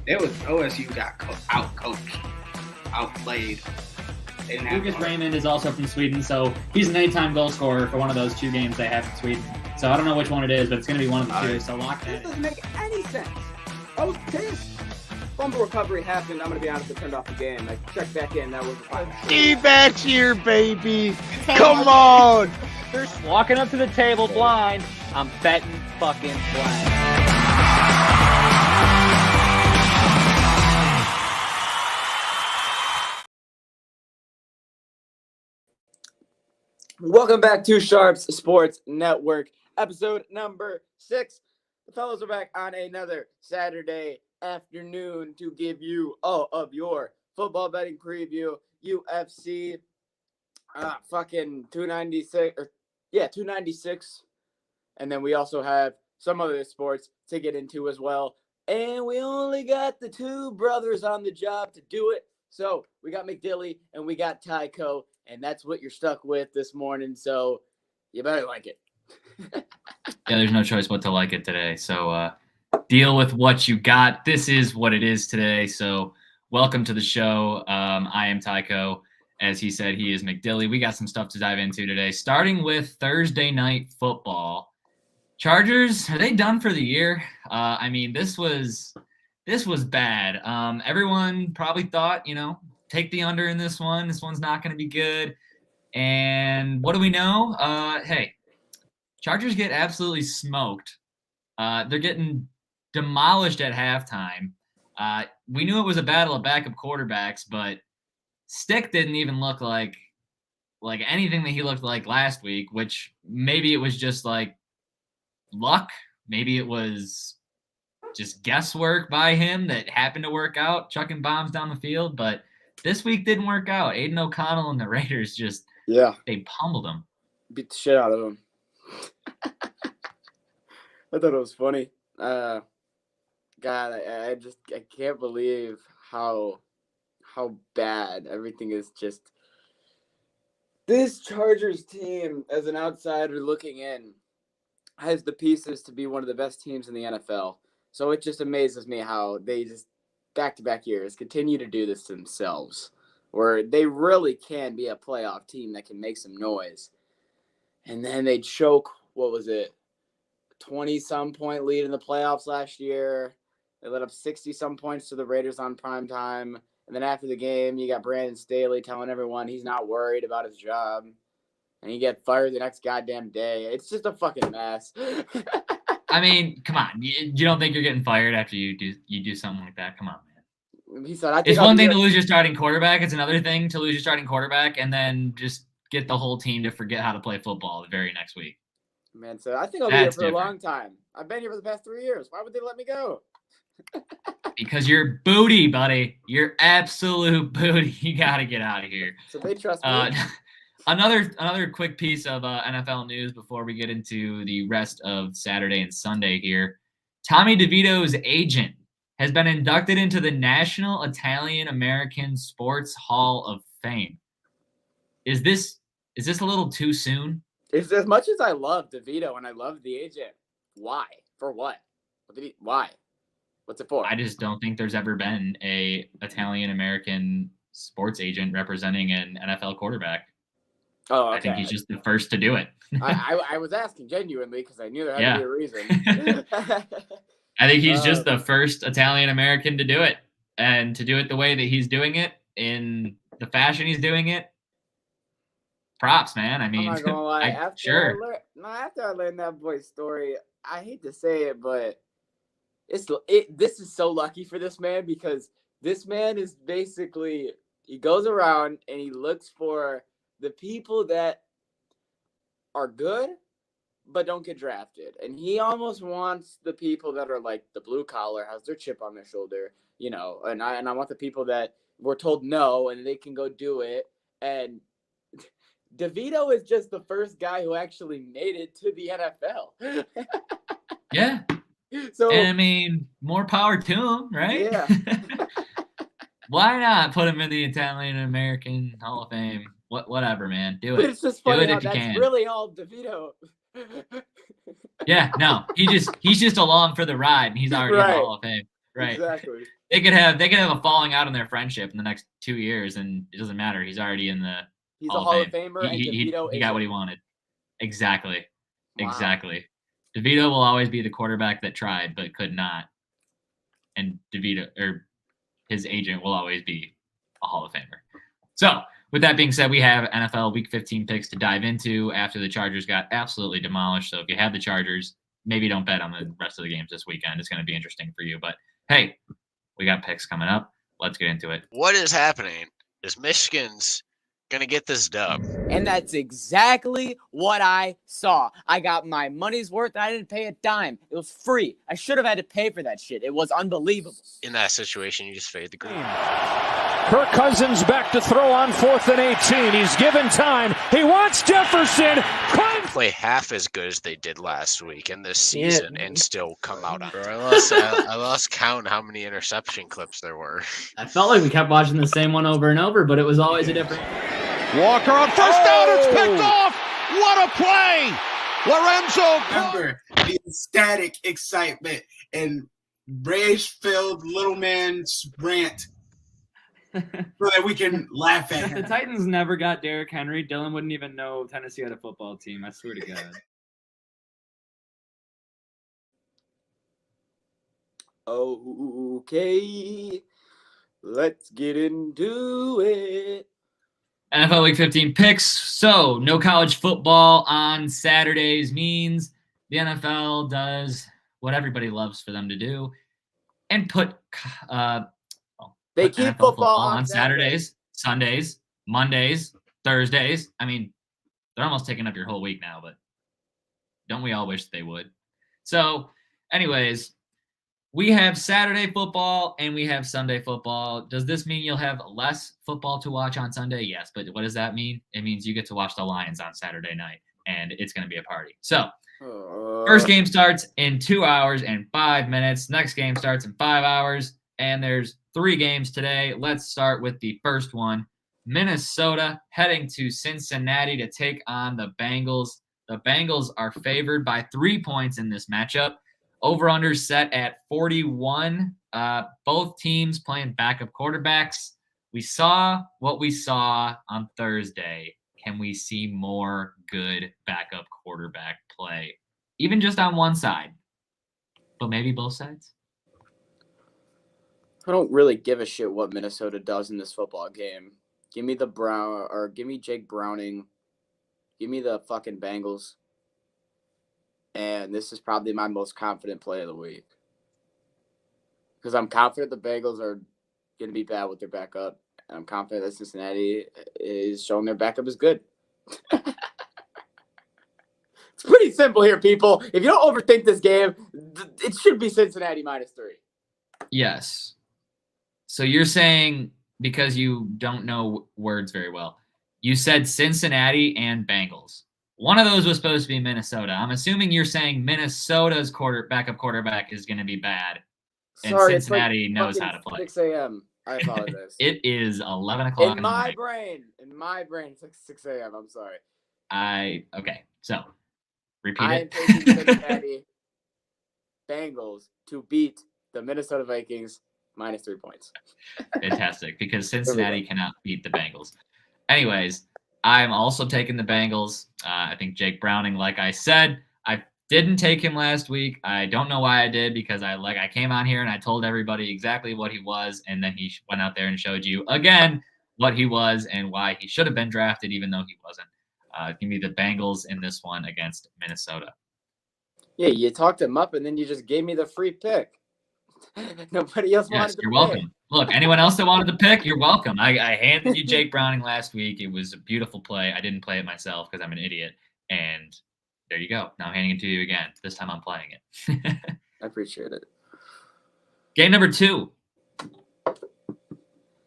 It was OSU got out-coached, outplayed. Lucas Raymond is also from Sweden, so he's an 8-time goal scorer for one of those 2 games they have in Sweden. So I don't know which one it is, but it's going to be one of the 2. So lock that. This doesn't make any sense. I was pissed. Fumble recovery happened. I'm going to be honest, I turned off the game. I checked back in. That was fine. Defense here, baby. Come on. They're walking up to the table blind. I'm betting fucking blind. Welcome back to Sharps Sports Network, episode number 6. The fellows are back on another Saturday afternoon to give you all of your football betting preview. UFC, fucking 296. And then we also have some other sports to get into as well. And we only got the 2 brothers on the job to do it. So we got McDilly and we got Tyco. And that's what you're stuck with this morning, so you better like it. Yeah, there's no choice but to like it today. So deal with what you got. This is what it is today. So welcome to the show. I am Tyco. As he said, he is McDilly. We got some stuff to dive into today, starting with Thursday night football. Chargers, are they done for the year? I mean, this was bad. Everyone probably thought, take the under in this one. This one's not going to be good. And what do we know? Hey, Chargers get absolutely smoked. They're getting demolished at halftime. We knew it was a battle of backup quarterbacks, but Stick didn't even look like anything that he looked like last week, which maybe it was just like luck. Maybe it was just guesswork by him that happened to work out, chucking bombs down the field, but this week didn't work out. Aiden O'Connell and the Raiders they pummeled him. Beat the shit out of him. I thought it was funny. God, I can't believe how bad everything is. Just this Chargers team, as an outsider looking in, has the pieces to be one of the best teams in the NFL. So it just amazes me how they just back-to-back years continue to do this to themselves, where they really can be a playoff team that can make some noise. And then they choke, 20-some point lead in the playoffs last year. They let up 60-some points to the Raiders on primetime. And then after the game, you got Brandon Staley telling everyone he's not worried about his job. And he get fired the next goddamn day. It's just a fucking mess. I mean, come on. You don't think you're getting fired after you do something like that? Come on, man. He said, it's one thing to lose your starting quarterback. It's another thing to lose your starting quarterback and then just get the whole team to forget how to play football the very next week. Man, so I think I'll be here for a long time. I've been here for the past 3 years. Why would they let me go? Because you're booty, buddy. You're absolute booty. You got to get out of here. So they trust me. Another quick piece of NFL news before we get into the rest of Saturday and Sunday here. Tommy DeVito's agent has been inducted into the National Italian American Sports Hall of Fame. Is this a little too soon? It's as much as I love DeVito and I love the agent. Why? For what? Why? What's it for? I just don't think there's ever been a Italian American sports agent representing an NFL quarterback. Oh, okay. I think he's just the first to do it. I was asking genuinely because I knew there had to be a reason. I think he's just the first Italian American to do it, and to do it the way that he's doing it in the fashion he's doing it. Props, man. I mean, I'm not gonna lie. After I learned that boy's story, I hate to say it, but this is so lucky for this man, because this man is basically, he goes around and he looks for the people that are good but don't get drafted, and he almost wants the people that are like the blue collar, has their chip on their shoulder, and I want the people that were told no and they can go do it. And DeVito is just the first guy who actually made it to the NFL. Yeah. So, and I mean, more power to him, right? Yeah. Why not put him in the Italian American Hall of Fame? Whatever, man. Do it. But it's just funny how that's really all DeVito. Yeah, no. He's just along for the ride, and he's already in the Hall of Fame. Right. Exactly. They could have a falling out in their friendship in the next 2 years, and it doesn't matter. He's already in the He's Hall a Hall of of Famer, and DeVito he is got what he wanted. Exactly. Wow. Exactly. DeVito will always be the quarterback that tried but could not. And DeVito, or his agent, will always be a Hall of Famer. So, with that being said, we have NFL Week 15 picks to dive into after the Chargers got absolutely demolished. So, if you have the Chargers, maybe don't bet on the rest of the games this weekend. It's going to be interesting for you. But, hey, we got picks coming up. Let's get into it. What is happening is Michigan's going to get this dub. And that's exactly what I saw. I got my money's worth. I didn't pay a dime. It was free. I should have had to pay for that shit. It was unbelievable. In that situation, you just fade the green. Kirk Cousins back to throw on 4th and 18. He's given time. He wants Jefferson. Play half as good as they did last week in this season and still come out on. I lost count how many interception clips there were. I felt like we kept watching the same one over and over, but it was always a different. Walker on first down. It's picked off. What a play. Lorenzo. Remember the ecstatic excitement and rage-filled little man's rant so that we can laugh at If him. the Titans never got Derrick Henry, Dylan wouldn't even know Tennessee had a football team. I swear to God. Okay, let's get into it. NFL Week 15 picks. So, no college football on Saturdays means the NFL does what everybody loves for them to do and put They keep NFL football on Saturdays, Sundays, Mondays, Thursdays. I mean, they're almost taking up your whole week now, but don't we all wish they would? So, anyways, we have Saturday football and we have Sunday football. Does this mean you'll have less football to watch on Sunday? Yes, but what does that mean? It means you get to watch the Lions on Saturday night, and it's going to be a party. So, first game starts in 2 hours and 5 minutes. Next game starts in 5 hours, and there's 3 games today. Let's start with the first one. Minnesota heading to Cincinnati to take on the Bengals. The Bengals are favored by 3 points in this matchup. Over-under set at 41. Both teams playing backup quarterbacks. We saw what we saw on Thursday. Can we see more good backup quarterback play? Even just on one side, but maybe both sides? I don't really give a shit what Minnesota does in this football game. Give me give me Jake Browning. Give me the fucking Bengals. And this is probably my most confident play of the week. Because I'm confident the Bengals are going to be bad with their backup. And I'm confident that Cincinnati is showing their backup is good. It's pretty simple here, people. If you don't overthink this game, it should be Cincinnati -3. Yes. So you're saying, because you don't know words very well, you said Cincinnati and Bengals. One of those was supposed to be Minnesota. I'm assuming you're saying Minnesota's backup quarterback is going to be bad, and Sorry, Cincinnati it's knows how to play. 6 a.m. I apologize. It is 11 o'clock in my brain. In my brain, it's like 6 a.m. I'm sorry. Okay. So, repeat I am it. taking Cincinnati Bengals to beat the Minnesota Vikings -3 points. Fantastic, because Cincinnati cannot beat the Bengals. Anyways, I'm also taking the Bengals. I think Jake Browning, like I said, I didn't take him last week. I don't know why I did, because I came on here and I told everybody exactly what he was, and then he went out there and showed you again what he was and why he should have been drafted, even though he wasn't. Give me the Bengals in this one against Minnesota. Yeah, you talked him up, and then you just gave me the free pick. Nobody else wanted to You're pick. welcome. Look, anyone else that wanted to pick, you're welcome. I handed you Jake Browning last week. It was a beautiful play. I didn't play it myself because I'm an idiot. And there you go. Now I'm handing it to you again. This time I'm playing it. I appreciate it. Game number 2.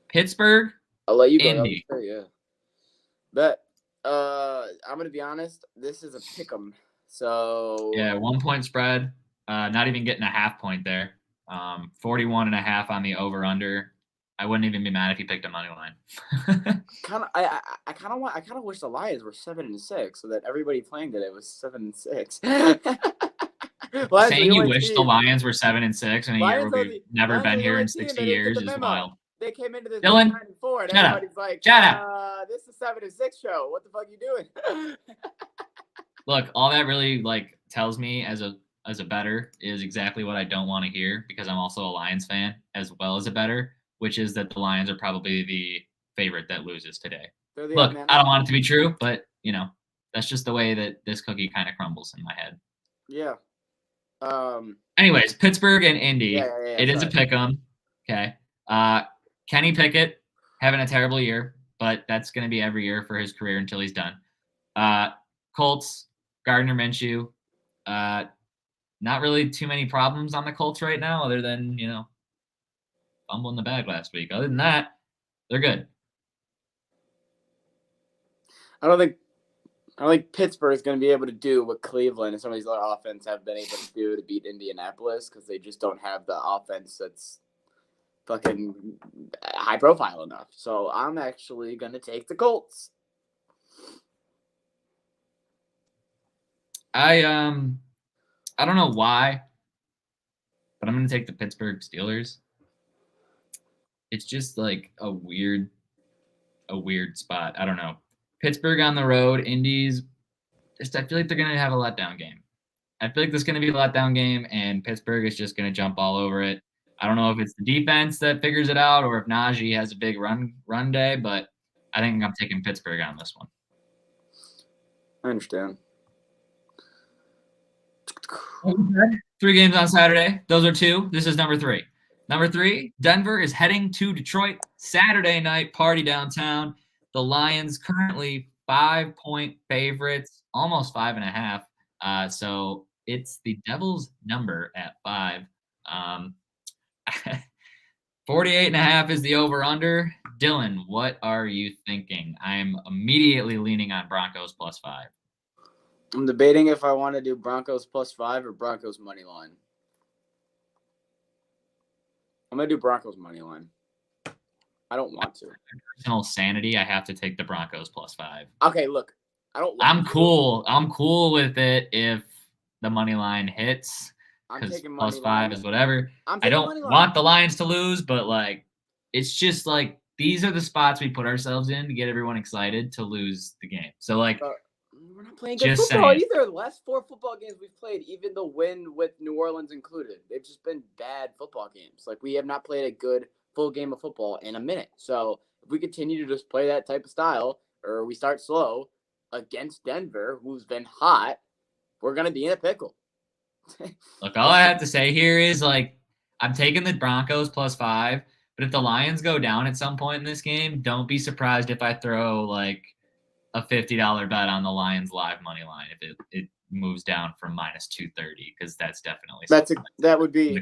Pittsburgh, I'll let you go. Indy. Sure, yeah. But I'm going to be honest. This is a pick 'em. So Yeah, 1 point spread. Not even getting a half point there. 41.5 on the over/under. I wouldn't even be mad if you picked a money line. I kind of wish the Lions were 7-6, so that everybody playing today was 7-6. saying you wish the Lions were 7-6 in a year where we've never been here in 60 years is wild. They came into this Dylan, 9-4, and shut up. everybody's like, Shut up. this is a 7-6 show. What the fuck are you doing? Look, all that really like tells me as a bettor is exactly what I don't want to hear, because I'm also a Lions fan as well as a bettor, which is that the Lions are probably the favorite that loses today. Look, I don't want it to be true, but that's just the way that this cookie kind of crumbles in my head. Yeah. Anyways, Pittsburgh and Indy. Yeah, it is a pick 'em. Okay. Kenny Pickett having a terrible year, but that's going to be every year for his career until he's done. Colts, Gardner Minshew. Not really too many problems on the Colts right now, other than fumbling the bag last week. Other than that, they're good. I don't think Pittsburgh is going to be able to do what Cleveland and some of these other offenses have been able to do to beat Indianapolis, because they just don't have the offense that's fucking high profile enough. So I'm actually going to take the Colts. I don't know why, but I'm going to take the Pittsburgh Steelers. It's just like a weird spot. I don't know. Pittsburgh on the road, Indies, I feel like they're going to have a letdown game. I feel like this is going to be a letdown game, and Pittsburgh is just going to jump all over it. I don't know if it's the defense that figures it out or if Najee has a big run day, but I think I'm taking Pittsburgh on this one. I understand. 3 games on Saturday. Those are 2. This is number 3. Number 3, Denver is heading to Detroit Saturday night party downtown. The Lions currently 5-point favorites, almost 5.5. So it's the Devils' number at 5. 48.5 is the over/under. Dylan, what are you thinking? I'm immediately leaning on Broncos +5. I'm debating if I want to do Broncos +5 or Broncos money line. I'm going to do Broncos money line. I don't want to. Personal sanity, I have to take the Broncos +5. Okay, look. I'm cool. I'm cool with it if the money line hits, because +5 is whatever. I don't want the Lions to lose, but it's just these are the spots we put ourselves in to get everyone excited to lose the game. So we're not playing good football either. The last 4 football games we've played, even the win with New Orleans included, they've just been bad football games. We have not played a good full game of football in a minute. So if we continue to just play that type of style, or we start slow against Denver, who's been hot, we're going to be in a pickle. Look, all I have to say here is I'm taking the Broncos +5, but if the Lions go down at some point in this game, don't be surprised if I throw a $50 bet on the Lions live money line if it moves down from -230, because that's definitely that would be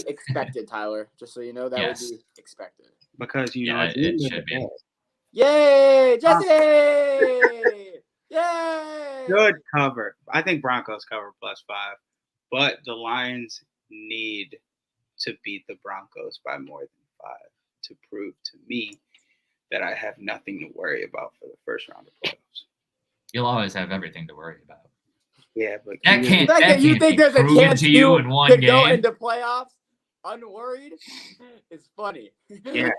expected, Tyler. Just so you know, that would be expected. Because it should be. Yay, Jesse! Yay! Good cover. I think Broncos cover +5, but the Lions need to beat the Broncos by more than 5 to prove to me that I have nothing to worry about for the first round of playoffs. You'll always have everything to worry about. Yeah, but you think there's a chance to you in one game go into playoffs unworried is funny. Yeah,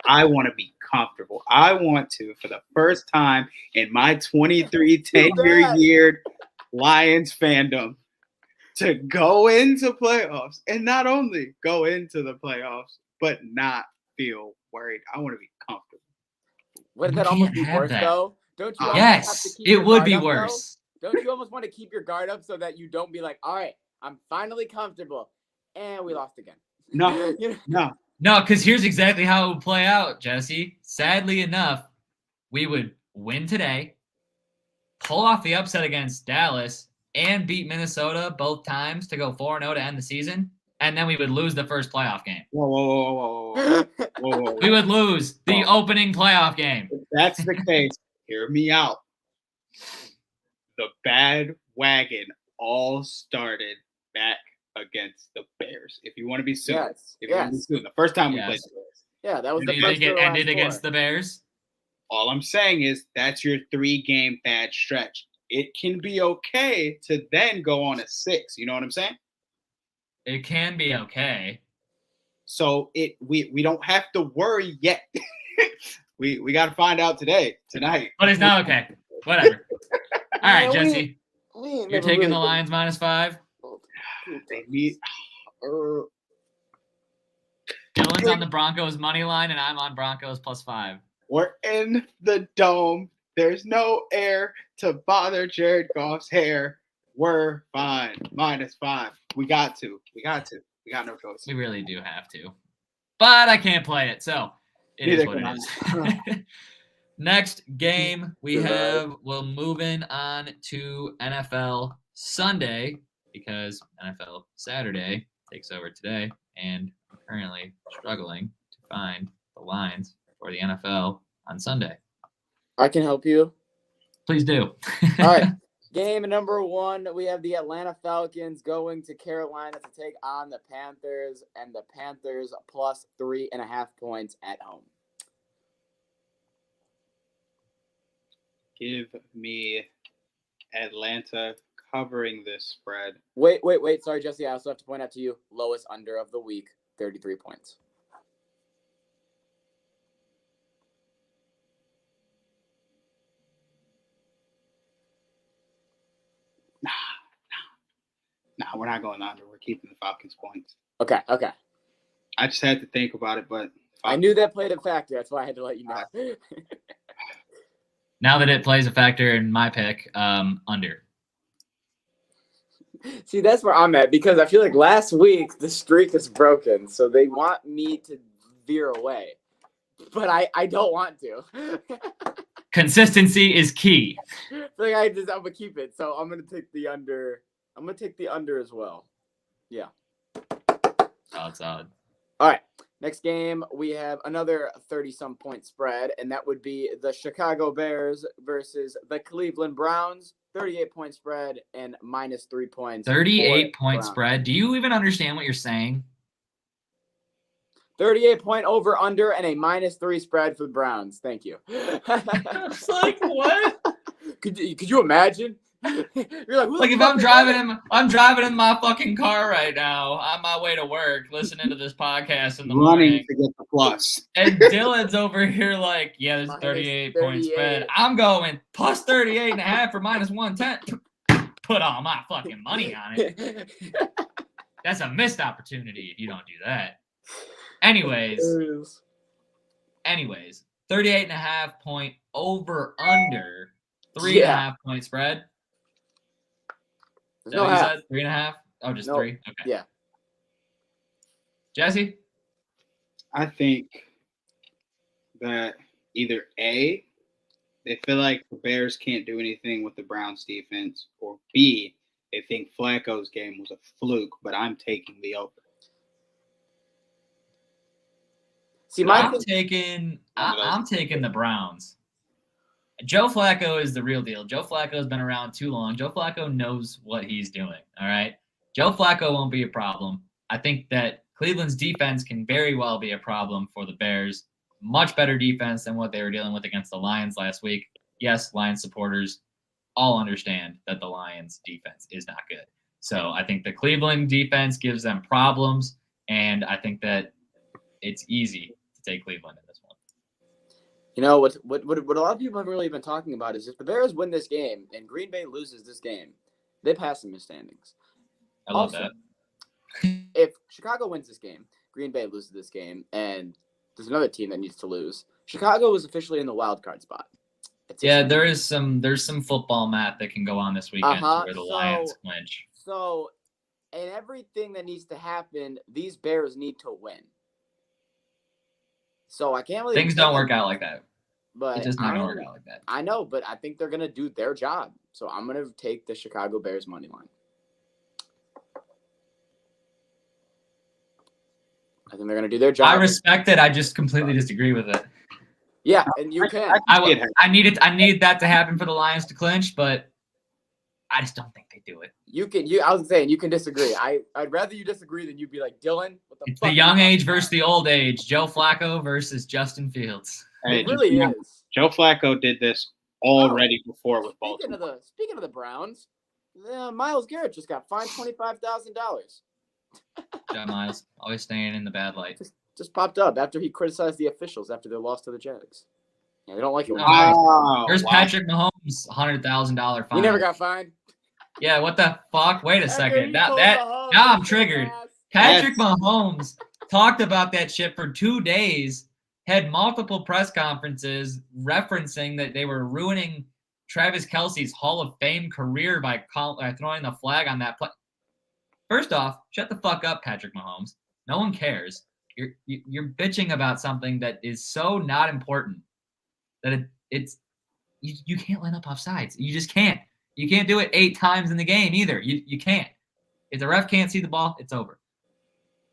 I want to be comfortable. I want to, for the first time in my 23 10-year Lions fandom, to go into playoffs, and not only go into the playoffs, but not feel worried. I want to be comfortable. Wouldn't that almost be worse, though? Don't you? Yes, it would be worse. Don't you almost want to keep your guard up so that you don't be like, all right, I'm finally comfortable, and we lost again? No, no, because here's exactly how it would play out, Jesse. Sadly enough, we would win today, pull off the upset against Dallas, and beat Minnesota both times to go 4-0 to end the season, and then we would lose the first playoff game. Whoa. We would lose the opening playoff game. If that's the case, hear me out. The bad wagon all started back against the Bears. If you want to be sued. The first time we played the Bears. Yeah, that was the first. Do you think it ended against the Bears? All I'm saying is that's your 3-game bad stretch. it can be okay to then go on a 6. You know what I'm saying? It can be okay. So we don't have to worry yet. we got to find out tonight. But it's not okay. Whatever. All right, Jesse. You're taking the Lions -5. They need. Dylan's on the Broncos money line, and I'm on Broncos +5. We're in the dome. There's no air to bother Jared Goff's hair. We're fine. -5. We got to. We got no choice. We really do have to. But I can't play it, so it is what it is. Next game we'll move in on to NFL Sunday because NFL Saturday takes over today, and I'm currently struggling to find the lines for the NFL on Sunday. I can help you. Please do. All right. Game number 1, we have the Atlanta Falcons going to Carolina to take on the Panthers, and the Panthers +3.5 points at home. Give me Atlanta covering this spread. Wait. Sorry, Jesse. I also have to point out to you, lowest under of the week, 33 points. Nah, we're not going under. We're keeping the Falcons points. Okay. I just had to think about it, but I knew that played a factor. That's why I had to let you know. Now that it plays a factor in my pick, under. See, that's where I'm at because I feel like last week the streak is broken, so they want me to veer away, but I don't want to. Consistency is key. Like I'm gonna keep it, so I'm gonna take the under. I'm gonna take the under as well. Yeah. Solid. All right. Next game, we have another 30-some point spread, and that would be the Chicago Bears versus the Cleveland Browns. 38-point spread and -3 points. 38-point spread. Do you even understand what you're saying? 38-point over under and a -3 spread for the Browns. Thank you. It's like, what? Could you imagine? You're like if I'm driving in my fucking car right now on my way to work, listening to this podcast in the morning to get the plus. And Dylan's over here like, yeah, there's 38-point spread. I'm going plus 38.5 for -110. Put all my fucking money on it. That's a missed opportunity if you don't do that. Anyways, 38.5 point over under 3.5 point spread. There's no half. 3.5? Oh, just 3? Okay. Yeah. Jesse? I think that either A, they feel like the Bears can't do anything with the Browns defense, or B, they think Flacco's game was a fluke, but I'm taking the over. See, I'm taking the Browns. Joe Flacco is the real deal. Joe Flacco has been around too long. Joe Flacco knows what he's doing, all right? Joe Flacco won't be a problem. I think that Cleveland's defense can very well be a problem for the Bears. Much better defense than what they were dealing with against the Lions last week. Yes, Lions supporters all understand that the Lions defense is not good. So I think the Cleveland defense gives them problems, and I think that it's easy to take Cleveland in this one. You know, what a lot of people have really been talking about is if the Bears win this game and Green Bay loses this game, they pass them in standings. I love that. If Chicago wins this game, Green Bay loses this game, and there's another team that needs to lose, Chicago is officially in the wild card spot. There's some football math that can go on this weekend where the Lions clinch. So, and everything that needs to happen, these Bears need to win. So I can't really. Things don't work out like that. But it's just not gonna work out like that. I know, but I think they're gonna do their job. So I'm gonna take the Chicago Bears money line. I think they're gonna do their job. I respect it. I just completely disagree with it. Yeah, and you can. I need that to happen for the Lions to clinch, but I just don't think they do it. I was saying you can disagree. I'd rather you disagree than you be like, Dylan, what the it's fuck? The young age versus the old age. Joe Flacco versus Justin Fields. It really is. Joe Flacco did this already before with Speaking Baltimore. of the Browns, Myles Garrett just got fined $25,000. John Miles always staying in the bad light. Just popped up after he criticized the officials after their loss to the Jags. Yeah, they don't like it. Wow. There's Patrick Mahomes, $100,000 fine. He never got fined. Yeah, what the fuck? Wait a second. Now Mahomes I'm triggered. ass. Patrick Mahomes talked about that shit for 2 days, had multiple press conferences referencing that they were ruining Travis Kelce's Hall of Fame career by throwing the flag on that play. First off, shut the fuck up, Patrick Mahomes. No one cares. You're bitching about something that is so not important that you can't line up off sides. You just can't. You can't do it 8 times in the game either. You can't. If the ref can't see the ball, it's over.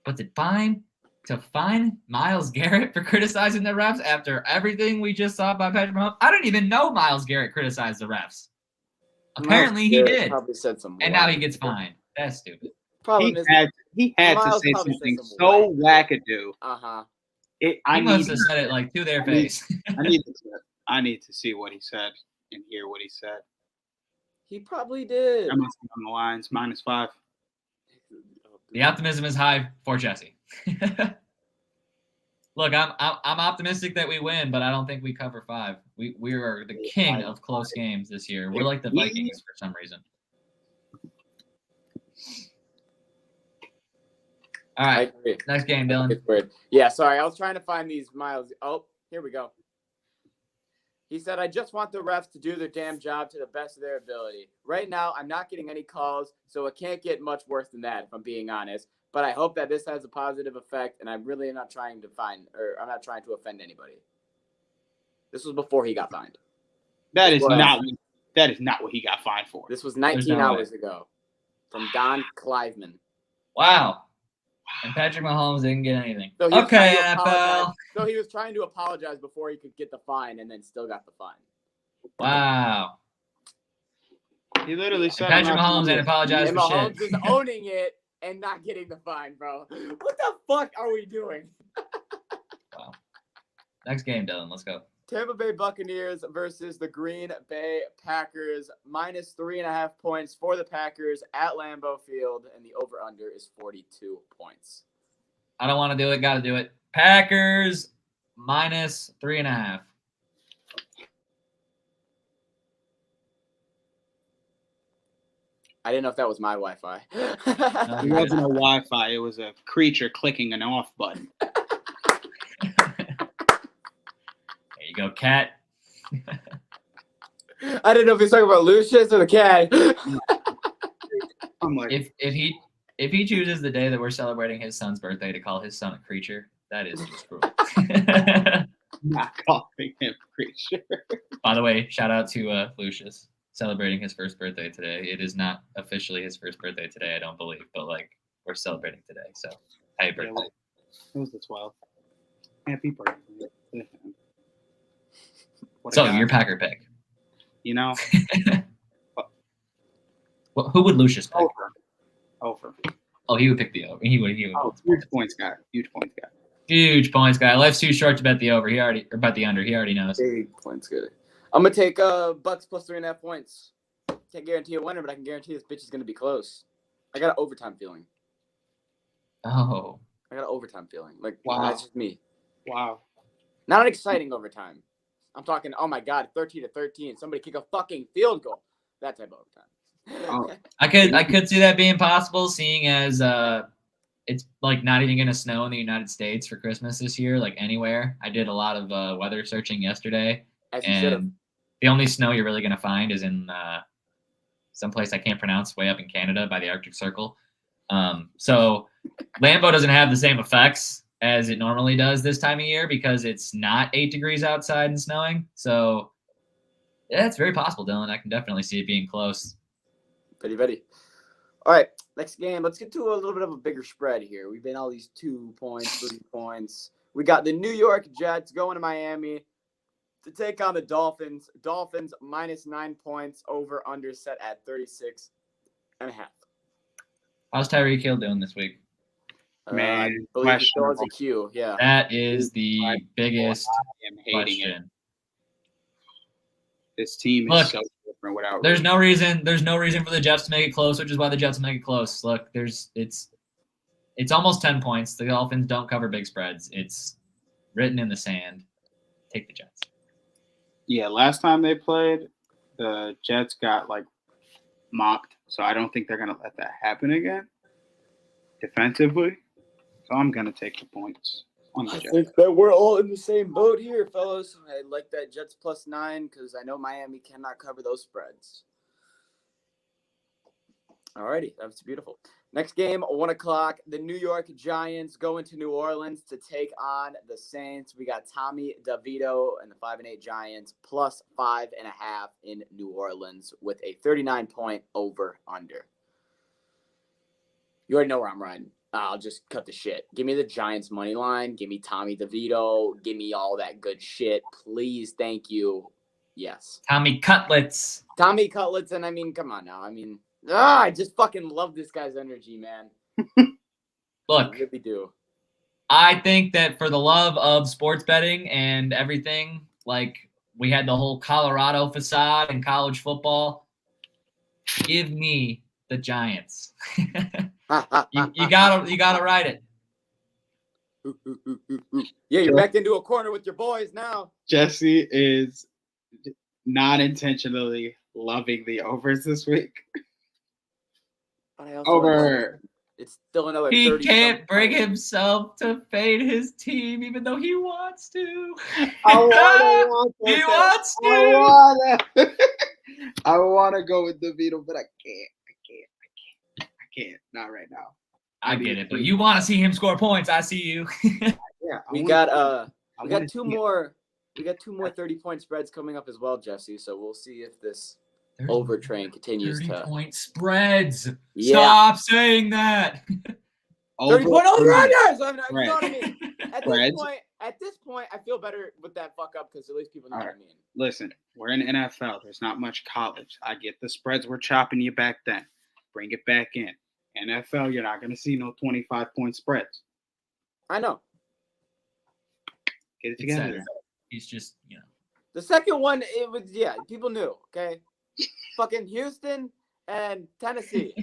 But to fine Myles Garrett for criticizing the refs after everything we just saw by Patrick Mahomes, I don't even know Myles Garrett criticized the refs. Apparently he did. Probably said some and now he gets fined. That's stupid. He had to say something so wackadoo. He must have said it like to their face. I need to see what he said and hear what he said. He probably did. I must be on the lines, -5. The optimism is high for Jesse. Look, I'm optimistic that we win, but I don't think we cover 5. We are the king of close games this year. We're like the Vikings for some reason. All right, next game, Dylan. It's weird. Yeah, sorry. I was trying to find these Miles. Oh, here we go. He said, I just want the refs to do their damn job to the best of their ability. Right now, I'm not getting any calls, so it can't get much worse than that, if I'm being honest. But I hope that this has a positive effect, and I really am not trying to I'm not trying to offend anybody. This was before he got fined. That is not what he got fined for. This was 19 hours ago from Don Cliveman. Wow. And Patrick Mahomes didn't get anything. So okay, NFL. So he was trying to apologize before he could get the fine, and then still got the fine. Wow. He literally said Patrick Mahomes didn't apologize for Mahomes shit. is owning it and not getting the fine, bro. What the fuck are we doing? Wow. Next game, Dylan. Let's go. Tampa Bay Buccaneers versus the Green Bay Packers. -3.5 points for the Packers at Lambeau Field, and the over-under is 42 points. I don't want to do it. Got to do it. Packers -3.5. I didn't know if that was my Wi-Fi. It wasn't a Wi-Fi. It was a creature clicking an off button. There you go, cat. I didn't know if he was talking about Lucius or the cat. I'm like, if he chooses the day that we're celebrating his son's birthday to call his son a creature, that is just cruel. not calling him creature. By the way, shout out to Lucius celebrating his first birthday today. It is not officially his first birthday today, I don't believe, but like we're celebrating today. So happy birthday. It was the 12th. Happy birthday. So your Packer pick. You know? Well, who would Lucius pick? Over. Oh, he would pick the over. He would. Huge points guy. Huge points guy. Life's too short to bet the over. Bet the under. He already knows. Big points good. I'm gonna take Bucks +3.5 points. Can't guarantee a winner, but I can guarantee this bitch is gonna be close. I got an overtime feeling. Oh. I got an overtime feeling. Like, wow, that's just me. Wow. Not an exciting overtime. I'm talking, oh my God, 13-13. Somebody kick a fucking field goal. That type of overtime. Oh. I could see that being possible, seeing as it's like not even gonna snow in the United States for Christmas this year, like anywhere. I did a lot of weather searching yesterday, and the only snow you're really gonna find is in someplace I can't pronounce, way up in Canada by the Arctic Circle. So Lambeau doesn't have the same effects as it normally does this time of year because it's not 8 degrees outside and snowing. So yeah, it's very possible, Dylan. I can definitely see it being close. Very. All right, next game. Let's get to a little bit of a bigger spread here. We've been all these 2 points, 3 points. We got the New York Jets going to Miami to take on the Dolphins. Dolphins -9 points, over under set at 36.5. How's Tyreek Hill doing this week? Man, I believe he still has a Q. Yeah. That is the biggest I am hating question. This team is Look, so different without. There's no reason for the Jets to make it close, which is why the Jets make it close. Look, it's almost 10 points. The Dolphins don't cover big spreads. It's written in the sand. Take the Jets. Yeah, last time they played, the Jets got mocked, so I don't think they're gonna let that happen again. Defensively, so I'm gonna take the points on the I Jets. think that we're all in the same boat here, fellas. I like that Jets +9 because I know Miami cannot cover those spreads. Alrighty, that's beautiful. Next game, 1 o'clock. The New York Giants go into New Orleans to take on the Saints. We got Tommy DeVito and the 5-8 Giants +5.5 in New Orleans with a 39-point over/under. You already know where I'm riding. I'll just cut the shit. Give me the Giants money line. Give me Tommy DeVito. Give me all that good shit. Please, thank you. Yes. Tommy Cutlets. Tommy Cutlets, and I mean, come on now. I mean, I just fucking love this guy's energy, man. Look, I really do. I think that for the love of sports betting and everything, we had the whole Colorado facade in college football. Give me the Giants. you gotta ride it. Yeah, you're back into a corner with your boys now. Jesse is not intentionally loving the overs this week. Over. It's still another. He 30 can't bring himself to fade his team, even though he wants to. He wants to. I want to go with DeVito, but I can't. Not right now. I get it, but you want to see him score points. I see you. Yeah, we got two more 30-point spreads coming up as well, Jesse. So we'll see if this over train continues 30-point spreads. Yeah. Stop saying that. 30-point over-unders. You know Right. what I mean? At this point, I feel better with that fuck up because at least people know what I mean. Listen, we're in NFL. There's not much college. I get the spreads were chopping you back then. Bring it back in. NFL, you're not going to see no 25-point spreads. I know. Get it together. He's just, The second one, it was, people knew, okay? Fucking Houston and Tennessee.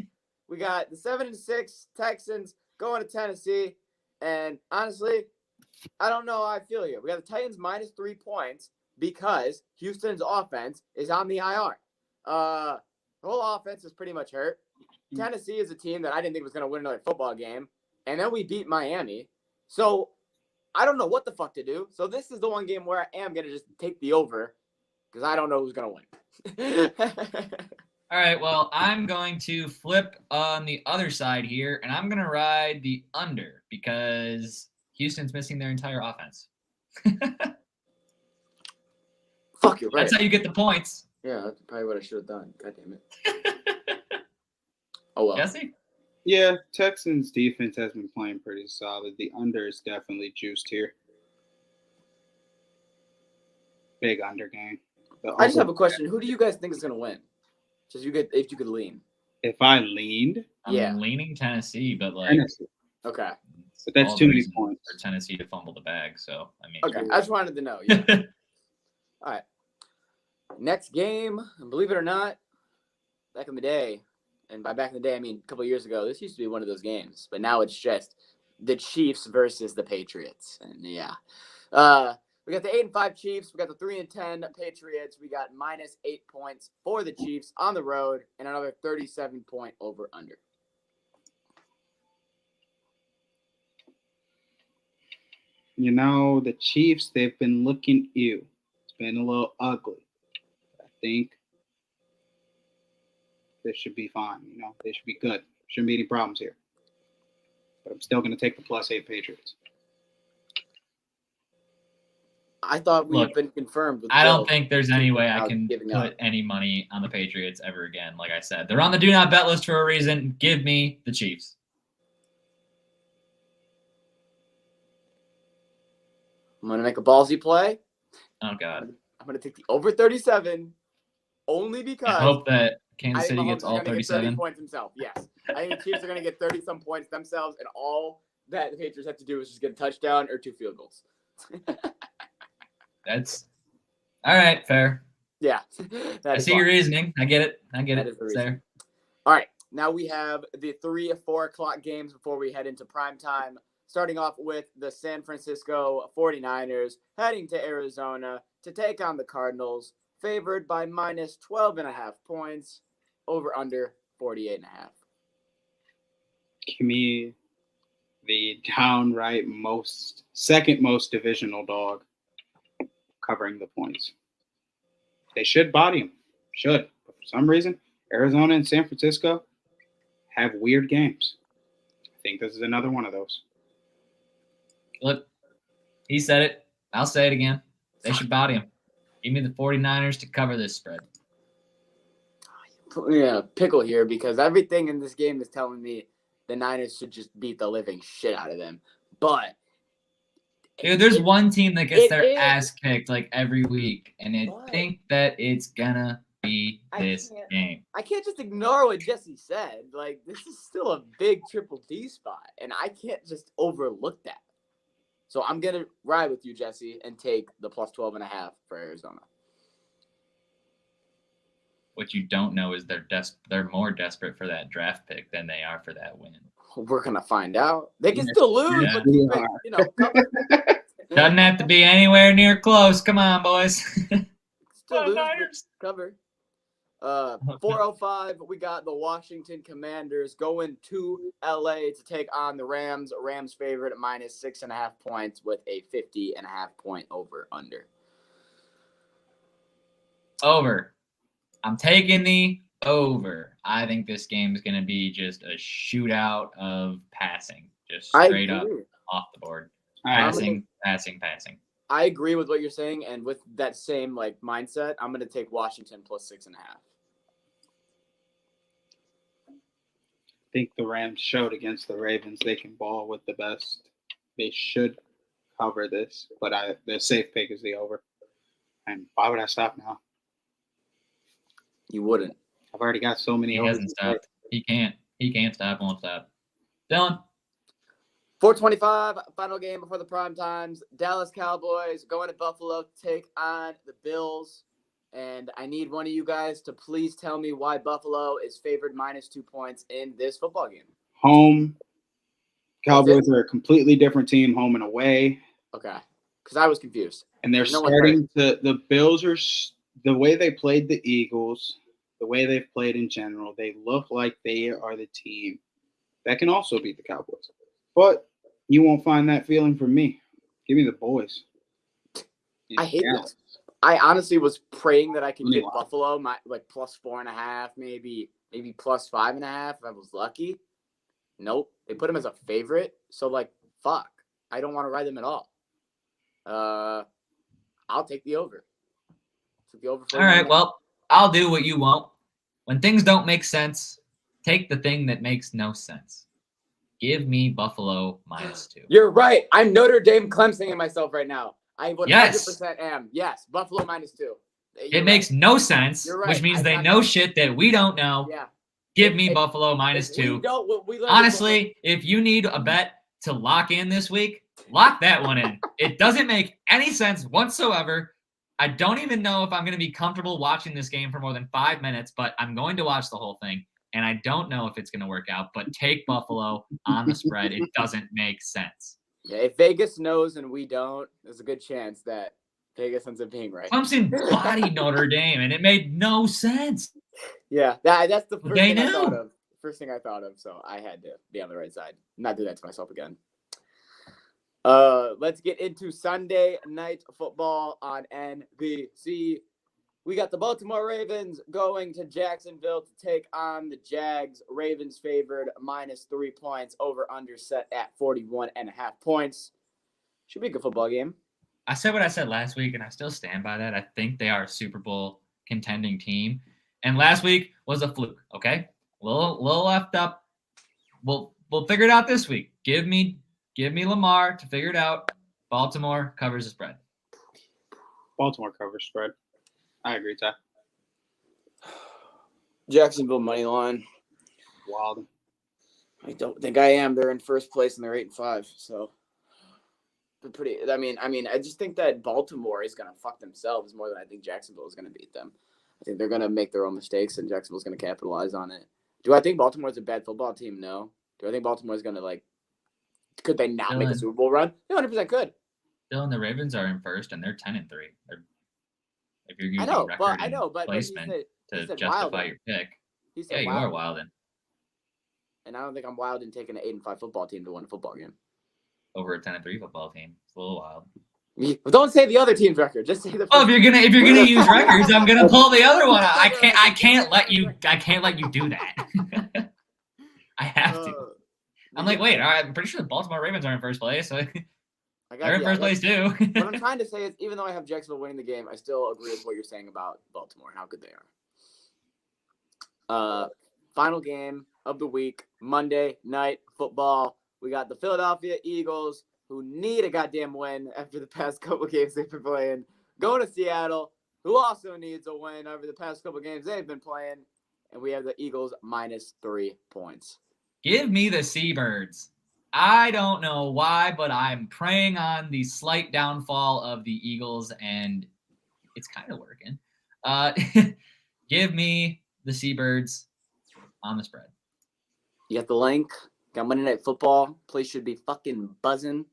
We got the 7-6 Texans going to Tennessee. And honestly, I don't know how I feel here. We got the Titans -3 points because Houston's offense is on the IR. The whole offense is pretty much hurt. Tennessee is a team that I didn't think was going to win another football game. And then we beat Miami. So I don't know what the fuck to do. So this is the one game where I am going to just take the over because I don't know who's going to win. All right, well, I'm going to flip on the other side here, and I'm going to ride the under because Houston's missing their entire offense. Fuck, you're right. That's how you get the points. Yeah, that's probably what I should have done. God damn it. Oh, well. Jesse? Yeah, Texans defense has been playing pretty solid. The under is definitely juiced here. Big under game. I just have a question. Who do you guys think is going to win? Just if you could lean. If I leaned, I'm leaning Tennessee, but Tennessee. Okay. But that's too many points for Tennessee to fumble the bag. So I mean, okay. I just wanted to know. Yeah. All right. Next game, believe it or not, back in the day, and by back in the day I mean a couple of years ago, this used to be one of those games, but now it's just the Chiefs versus the Patriots, and yeah. We got the 8-5 Chiefs. We got the 3-10 Patriots. We got -8 points for the Chiefs on the road and another 37-point over/under. You know, the Chiefs, they've been looking ew. It's been a little ugly. I think this should be fine. You know, they should be good. Shouldn't be any problems here. But I'm still going to take the +8 Patriots. I thought we've been confirmed. With I don't think there's any way I can put any money on the Patriots ever again. Like I said, they're on the do not bet list for a reason. Give me the Chiefs. I'm going to make a ballsy play. Oh, God. I'm going to take the over 37 only because I hope that Kansas City gets all 37. 30 points himself. Yes. I think the Chiefs are going to get 30-some points themselves, and all that the Patriots have to do is just get a touchdown or 2 field goals. That's all right. Fair. Yeah. I see your reasoning. I get it. That is the It's reason. there. All right. Now we have the 3 or 4 o'clock games before we head into prime time. Starting off with the San Francisco 49ers heading to Arizona to take on the Cardinals, favored by minus 12.5 points, over under 48.5. Give me the downright second most divisional dog covering the points. They should body him. Should. But for some reason, Arizona and San Francisco have weird games. I think this is another one of those. Look, he said it. I'll say it again. They should body him. Give me the 49ers to cover this spread. Yeah, pickle here because everything in this game is telling me the Niners should just beat the living shit out of them. But dude, there's one team that gets their ass kicked like every week, and I think that it's gonna be this game. I can't just ignore what Jesse said. Like, this is still a big triple D spot, and I can't just overlook that. So I'm gonna ride with you, Jesse, and take the plus 12.5 for Arizona. What you don't know is they're more desperate for that draft pick than they are for that win. We're gonna find out. They can still lose, Yeah. but keep it, cover. Doesn't have to be anywhere near close. Come on, boys. Still lose, but cover. 4:05. We got the Washington Commanders going to LA to take on the Rams. Rams favorite at minus 6.5 points with a 50.5 point over under. Over. I'm taking the over. I think this game is going to be just a shootout of passing, just straight up off the board. Passing. I agree with what you're saying, and with that same mindset, I'm going to take Washington plus 6.5. I think the Rams showed against the Ravens they can ball with the best. They should cover this, but the safe pick is the over. And why would I stop now? You wouldn't. I've already got so many. He hasn't stopped. He can't. He can't stop. Won't stop. Dylan. 4:25, final game before the prime times. Dallas Cowboys going to Buffalo to take on the Bills. And I need one of you guys to please tell me why Buffalo is favored minus 2 points in this football game. Home. Cowboys are a completely different team, home and away. Okay. Because I was confused. And they're starting to – the Bills are – the way they played the Eagles, the way they've played in general, they look like they are the team that can also beat the Cowboys. But you won't find that feeling from me. Give me the boys. I hate this. I honestly was praying that I could get Buffalo plus 4.5, maybe plus 5.5 if I was lucky. Nope. They put them as a favorite. So fuck. I don't want to ride them at all. I'll take the over. All right, well, I'll do what you want. When things don't make sense, take the thing that makes no sense. Give me Buffalo minus 2. You're right. I'm Notre Dame Clemsoning myself right now. I 100% am. Yes, Buffalo minus 2. It makes no sense, which means they know shit that we don't know. Yeah. Give me Buffalo minus 2. Honestly, if you need a bet to lock in this week, lock that one in. It doesn't make any sense whatsoever. I don't even know if I'm going to be comfortable watching this game for more than 5 minutes, but I'm going to watch the whole thing. And I don't know if it's going to work out, but take Buffalo on the spread. It doesn't make sense. Yeah, if Vegas knows and we don't, there's a good chance that Vegas ends up being right. Clemson bodied Notre Dame, and it made no sense. Yeah, that's the first thing I thought of. First thing I thought of, so I had to be on the right side. Not do that to myself again. Let's get into Sunday night football on NBC. We got the Baltimore Ravens going to Jacksonville to take on the Jags. Ravens favored minus 3 points, over under set at 41.5 points. Should be a good football game. I said what I said last week, and I still stand by that. I think they are a Super Bowl contending team. And last week was a fluke, okay? A little left up. We'll figure it out this week. Give me Lamar to figure it out. Baltimore covers the spread. Baltimore covers spread. I agree, Ty. Jacksonville money line. Wild. I don't think I am. They're in first place and they're 8-5. So pretty. I mean, I just think that Baltimore is gonna fuck themselves more than I think Jacksonville is gonna beat them. I think they're gonna make their own mistakes, and Jacksonville's gonna capitalize on it. Do I think Baltimore's a bad football team? No. Do I think Baltimore's gonna Could they not make a Super Bowl run? They 100% could. Dylan, the Ravens are in first, and they're 10-3. If you're using I know, but placement he said justify Wildin'. your pick, He said you are wildin'. And I don't think I'm wild in taking an 8-5 football team to win a football game. Over a 10-3 football team. It's a little wild. Well, don't say the other team's record. Just say the. Oh, if you're gonna use records, I'm gonna pull the other one out. I can't let you do that. I have to. I'm like, wait, all right, I'm pretty sure the Baltimore Ravens are in first place. So they're in first place too. What I'm trying to say is, even though I have Jacksonville winning the game, I still agree with what you're saying about Baltimore and how good they are. Final game of the week, Monday night football. We got the Philadelphia Eagles, who need a goddamn win after the past couple games they've been playing, going to Seattle, who also needs a win over the past couple games they've been playing, and we have the Eagles -3 points. Give me the Seabirds. I don't know why, but I'm preying on the slight downfall of the Eagles, and it's kind of working. Give me the Seabirds on the spread. You got the link. Got Monday Night Football. Place should be fucking buzzing.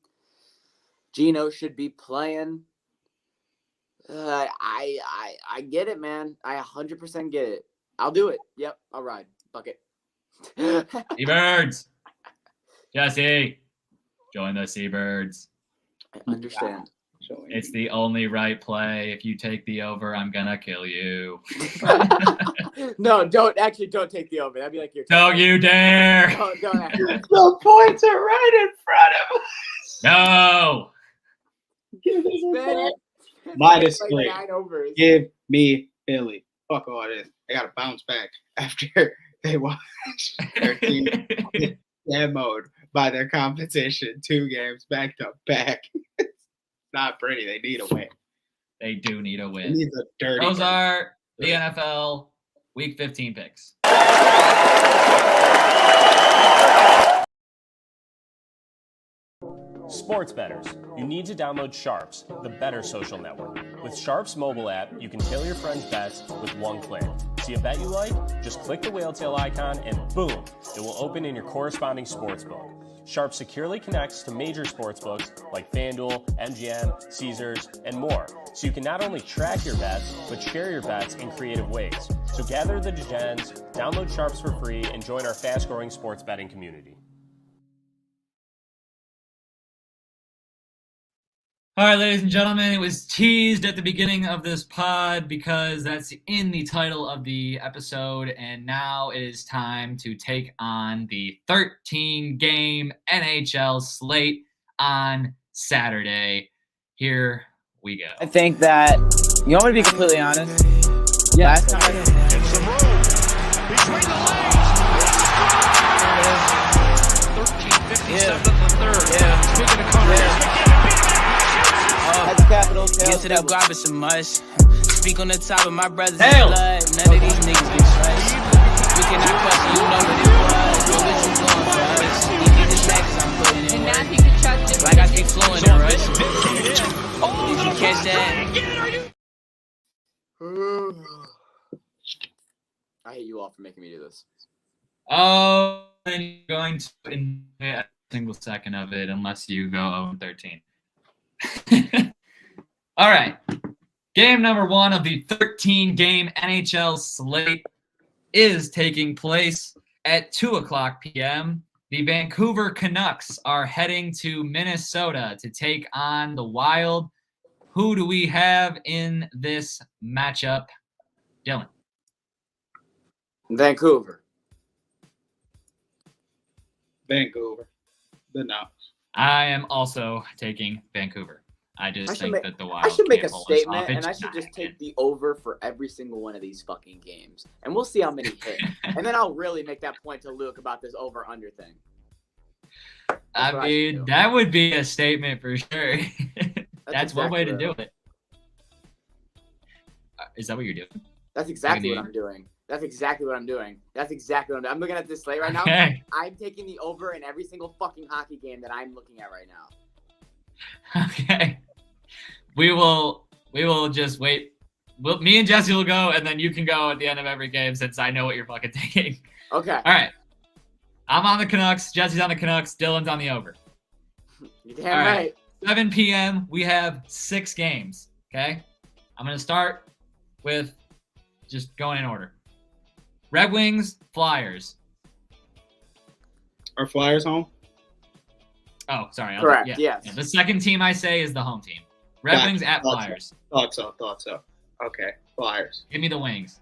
Gino should be playing. I get it, man. I 100% get it. I'll do it. Yep, I'll ride. Fuck it. Seabirds. Jesse, join the Seabirds. I understand. It's the only right play. If you take the over, I'm gonna kill you. No, don't take the over. That'd be like your. Don't you dare! Don't The points are right in front of us. No. -3. 9 overs. Give me Philly. Fuck all this. They gotta bounce back after they watched their team get demoed by their competition 2 games back to back. It's not pretty. They need a win. They do need a They win. need a dirty. Those are the NFL Week 15 picks. Sports bettors, you need to download Sharps, the better social network. With Sharps mobile app, you can tailor your friends' bets with one click. See a bet you like? Just click the whale tail icon and boom, it will open in your corresponding sportsbook. Sharps securely connects to major sportsbooks like FanDuel, MGM, Caesars, and more, so you can not only track your bets, but share your bets in creative ways. So gather the degens, download Sharps for free, and join our fast-growing sports betting community. All right, ladies and gentlemen, it was teased at the beginning of this pod because that's in the title of the episode, and now it is time to take on the 13-game NHL slate on Saturday. Here we go. I think that, you want me to be completely honest? Yeah. Last time Between the legs. 13:57 in the third. Yeah. Speaking of Connor, That's capital. Get to the guap, it's a must. Speak on the top of my brother's Hail. blood. None of these niggas can trust. We cannot question, you know what it was. But what you doing for us? These niggas facts I'm putting in work. Like I speak fluent in Russian. Did you catch that? I hate you all for making me do this. Oh, and you're going to enjoy a single second of it unless you go 0-13. All right. Game number 1 of the 13-game NHL slate is taking place at 2:00 p.m. The Vancouver Canucks are heading to Minnesota to take on the Wild. Who do we have in this matchup? Dylan. Vancouver. Vancouver. The Nuts. I am also taking Vancouver. I think that the Wild I should make a can't pull this off. statement, and It's I should just not, take man. the over for every single one of these fucking games, and we'll see how many hit. And then I'll really make that point to Luke about this over/under thing. I mean, that would be a statement for sure. That's one way to do it. Is that what you're doing? That's exactly what I'm doing. That's exactly what I'm doing. I'm looking at this slate right now. Okay. I'm taking the over in every single fucking hockey game that I'm looking at right now. Okay. We will just wait. Me and Jesse will go, and then you can go at the end of every game since I know what you're fucking taking. Okay. All right. I'm on the Canucks. Jesse's on the Canucks. Dylan's on the over. You're damn right. 7 p.m. We have 6 games. Okay. I'm going to start with just going in order. Red Wings, Flyers. Are Flyers home? Oh, sorry. Correct. Yeah. Yes. Yeah, the second team I say is the home team. Red Gotcha. Wings at Flyers. Thought so. Okay, Flyers. Give me the Wings.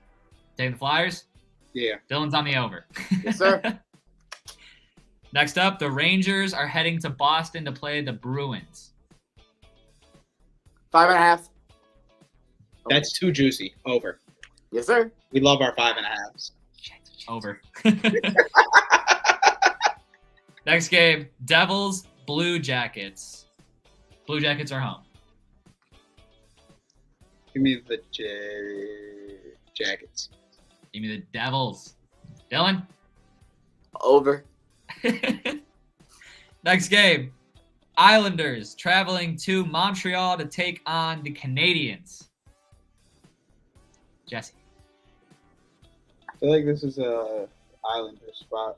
Take the Flyers. Yeah. Dylan's on the over. Yes, sir. Next up, the Rangers are heading to Boston to play the Bruins. 5.5. That's too juicy. Over. Yes, sir. We love our 5.5s. Over. Next game, Devils, Blue Jackets. Blue Jackets are home. Give me the Jackets. Give me the Devils. Dylan? Over. Next game, Islanders traveling to Montreal to take on the Canadiens. Jesse. I feel like this is a Islander spot.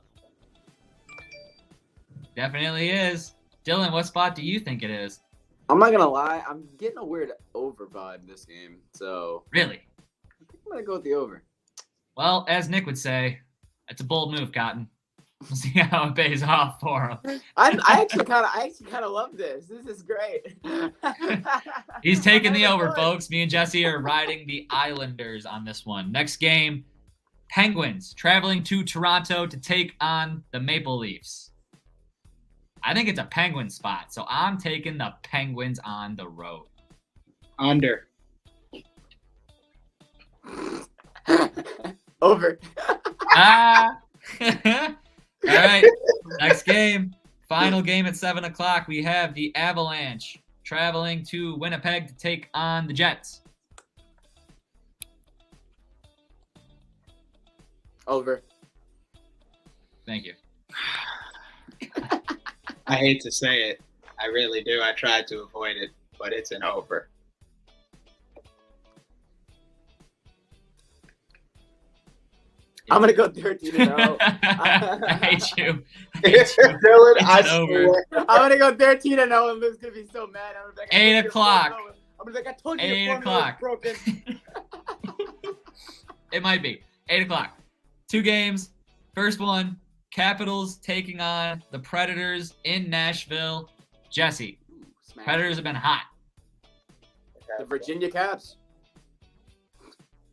Definitely is. Dylan, what spot do you think it is? I'm not gonna lie. I'm getting a weird over vibe this game. So Really? I think I'm gonna go with the over. Well, as Nick would say, it's a bold move, Cotton. We'll see how it pays off for him. I actually kind of love this. This is great. He's taking the over, folks. Me and Jesse are riding the Islanders on this one. Next game, Penguins traveling to Toronto to take on the Maple Leafs. I think it's a Penguin spot, so I'm taking the Penguins on the road. Under. Over. All right. Next game. Final game at 7 o'clock. We have the Avalanche traveling to Winnipeg to take on the Jets. Over. Thank you. I hate to say it. I really do. I tried to avoid it, but it's an over. I'm gonna go 13-0. I hate you. Dylan, I over. swear. I'm gonna go 13-0, and Lou's gonna be so mad. I'm gonna be like, 8 o'clock. I'm gonna be like, I told you 8 your formula was o'clock. broken. It might be 8 o'clock. 2 games. First one, Capitals taking on the Predators in Nashville. Jesse, Smash. Predators have been hot. The Virginia Caps.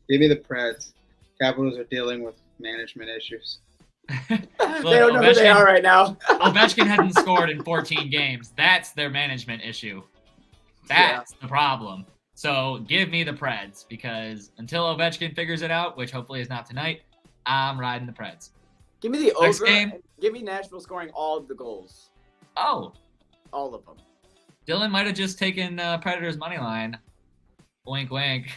Give me the Preds. Capitals are dealing with management issues. Look, They don't know who they are right now. Ovechkin hasn't scored in 14 games. That's their management issue. That's the problem. So give me the Preds, because until Ovechkin figures it out, which hopefully is not tonight, I'm riding the Preds. Give me the Next over. game. And give me Nashville scoring all of the goals. Oh, All of them. Dylan might have just taken Predators money line. Wink, wink.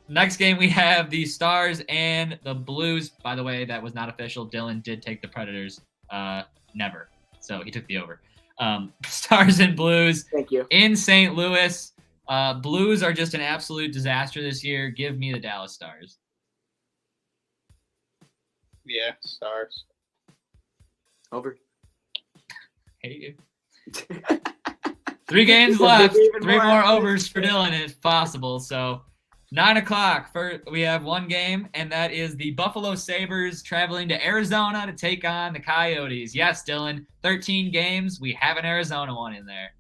Next game, we have the Stars and the Blues. By the way, that was not official. Dylan did take the Predators. Never. So he took the over. Stars and Blues. Thank you. In St. Louis. Blues are just an absolute disaster this year. Give me the Dallas Stars. Yeah, Stars. Over. Hate you. 3 games left. 3 more overs for Dylan if possible. So 9 o'clock. We have 1 game, and that is the Buffalo Sabres traveling to Arizona to take on the Coyotes. Yes, Dylan, 13 games. We have an Arizona one in there.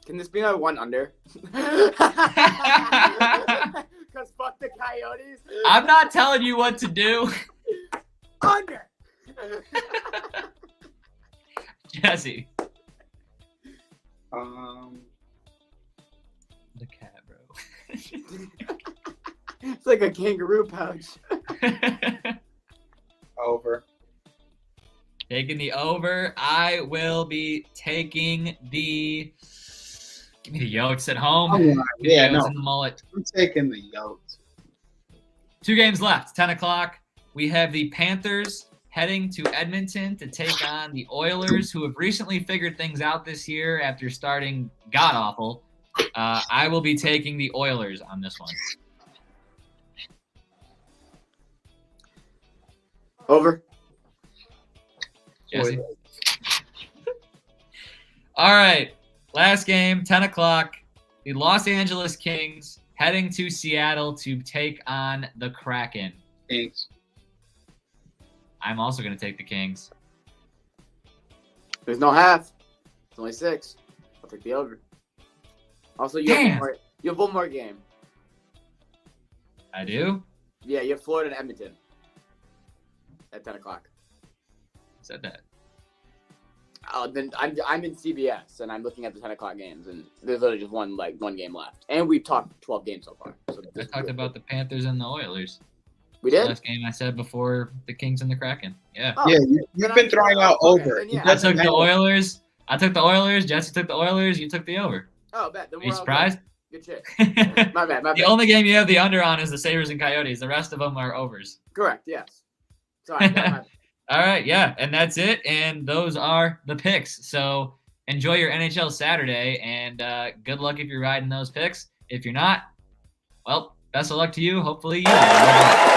Can this be my one under? Because fuck the Coyotes. I'm not telling you what to do. Under. Jesse. The cat, bro. It's like a kangaroo pouch. Over. Taking the over. I will be taking the... Give me the Yotes at home. Oh, yeah, Yotes no. in the mullet. I'm taking the Yotes. 2 games left. 10 o'clock. We have the Panthers heading to Edmonton to take on the Oilers, who have recently figured things out this year after starting god-awful. I will be taking the Oilers on this one. Over. Jesse. All right. Last game, 10 o'clock. The Los Angeles Kings heading to Seattle to take on the Kraken. Kings. I'm also going to take the Kings. There's no half. It's only 6. I'll take the over. Also, you have one more game. I do? Yeah, you have Florida and Edmonton at 10 o'clock. Said that. Then I'm in CBS and I'm looking at the 10 o'clock games, and there's literally just one game left. And we've talked 12 games so far. So I talked about the Panthers and the Oilers. We did? Last game I said before the Kings and the Kraken. Yeah. Yeah, you've been throwing out over. I took the Oilers. Jesse took the Oilers. You took the over. Oh, bet. Are you surprised? Good shit. My bad. The only game you have the under on is the Sabres and Coyotes. The rest of them are overs. Correct, yes. Sorry. All right, yeah, and that's it. And those are the picks. So enjoy your NHL Saturday, and good luck if you're riding those picks. If you're not, well, best of luck to you. Hopefully you win.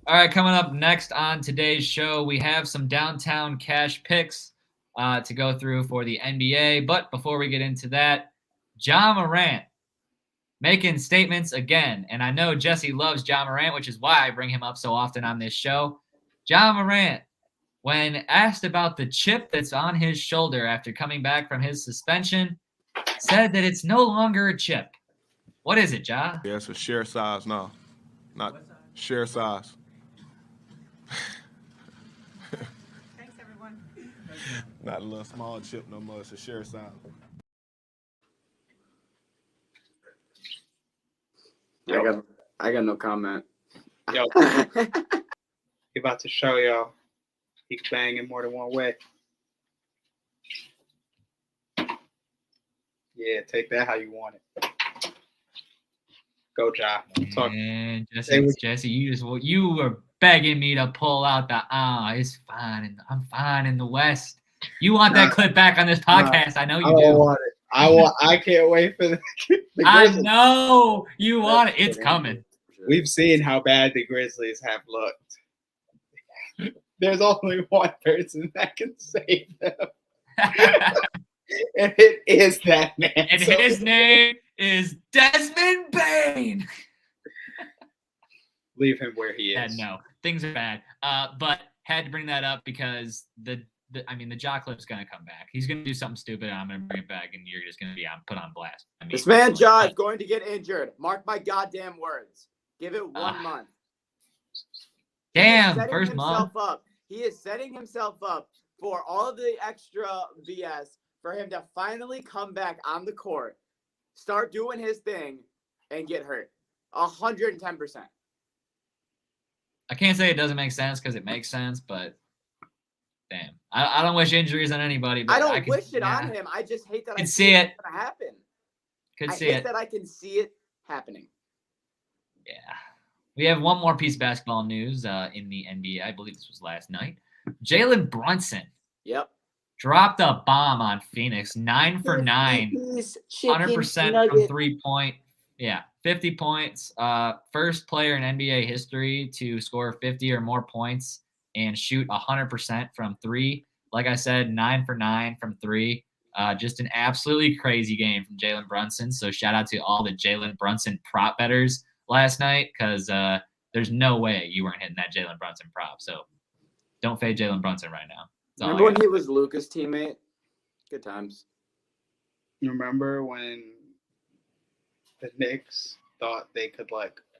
All right, coming up next on today's show, we have some downtown cash picks to go through for the NBA. But before we get into that, Ja Morant making statements again. And I know Jesse loves Ja Morant, which is why I bring him up so often on this show. Ja Morant, when asked about the chip that's on his shoulder after coming back from his suspension, said that it's no longer a chip. What is it, Ja? Yeah, it's a share size now. Not share size. Thanks, everyone. Not a little small chip no more. It's a share size. I got no comment. Yo, he about to show y'all he can bang in more than one way. Yeah, take that how you want it. Go, Ja. Talk. And Jesse, you were begging me to pull out the it's fine. I'm fine in the West. You want that clip back on this podcast? I know you do. Want it. I can't wait for the I know you want it. It's coming. We've seen how bad the Grizzlies have looked. There's only one person that can save them. And it is that man. And his name is Desmond Bane. Leave him where he is. No, things are bad. But had to bring that up because the Ja clip's gonna come back. He's gonna do something stupid, and I'm gonna bring it back, and you're just gonna be put on blast. This man Ja is going to get injured. Mark my goddamn words. Give it 1 month. Damn, first month. He is setting himself up for all of the extra BS for him to finally come back on the court, start doing his thing, and get hurt. 110%. I can't say it doesn't make sense because it makes sense, but damn, I don't wish injuries on anybody. But I don't wish it on him. I just hate that I can see it going to happen. I hate that I can see it happening. Yeah. We have one more piece of basketball news in the NBA. I believe this was last night. Jalen Brunson. Yep. Dropped a bomb on Phoenix. 9 for 9. 100% from 3-point. Yeah, 50 points. First player in NBA history to score 50 or more points and shoot 100% from 3. Like I said, 9 for 9 from 3. Just an absolutely crazy game from Jalen Brunson. So shout out to all the Jalen Brunson prop bettors last night, because there's no way you weren't hitting that Jalen Brunson prop. So don't fade Jalen Brunson right now. Remember when he was Luka's teammate? Good times. Remember when the Knicks thought they could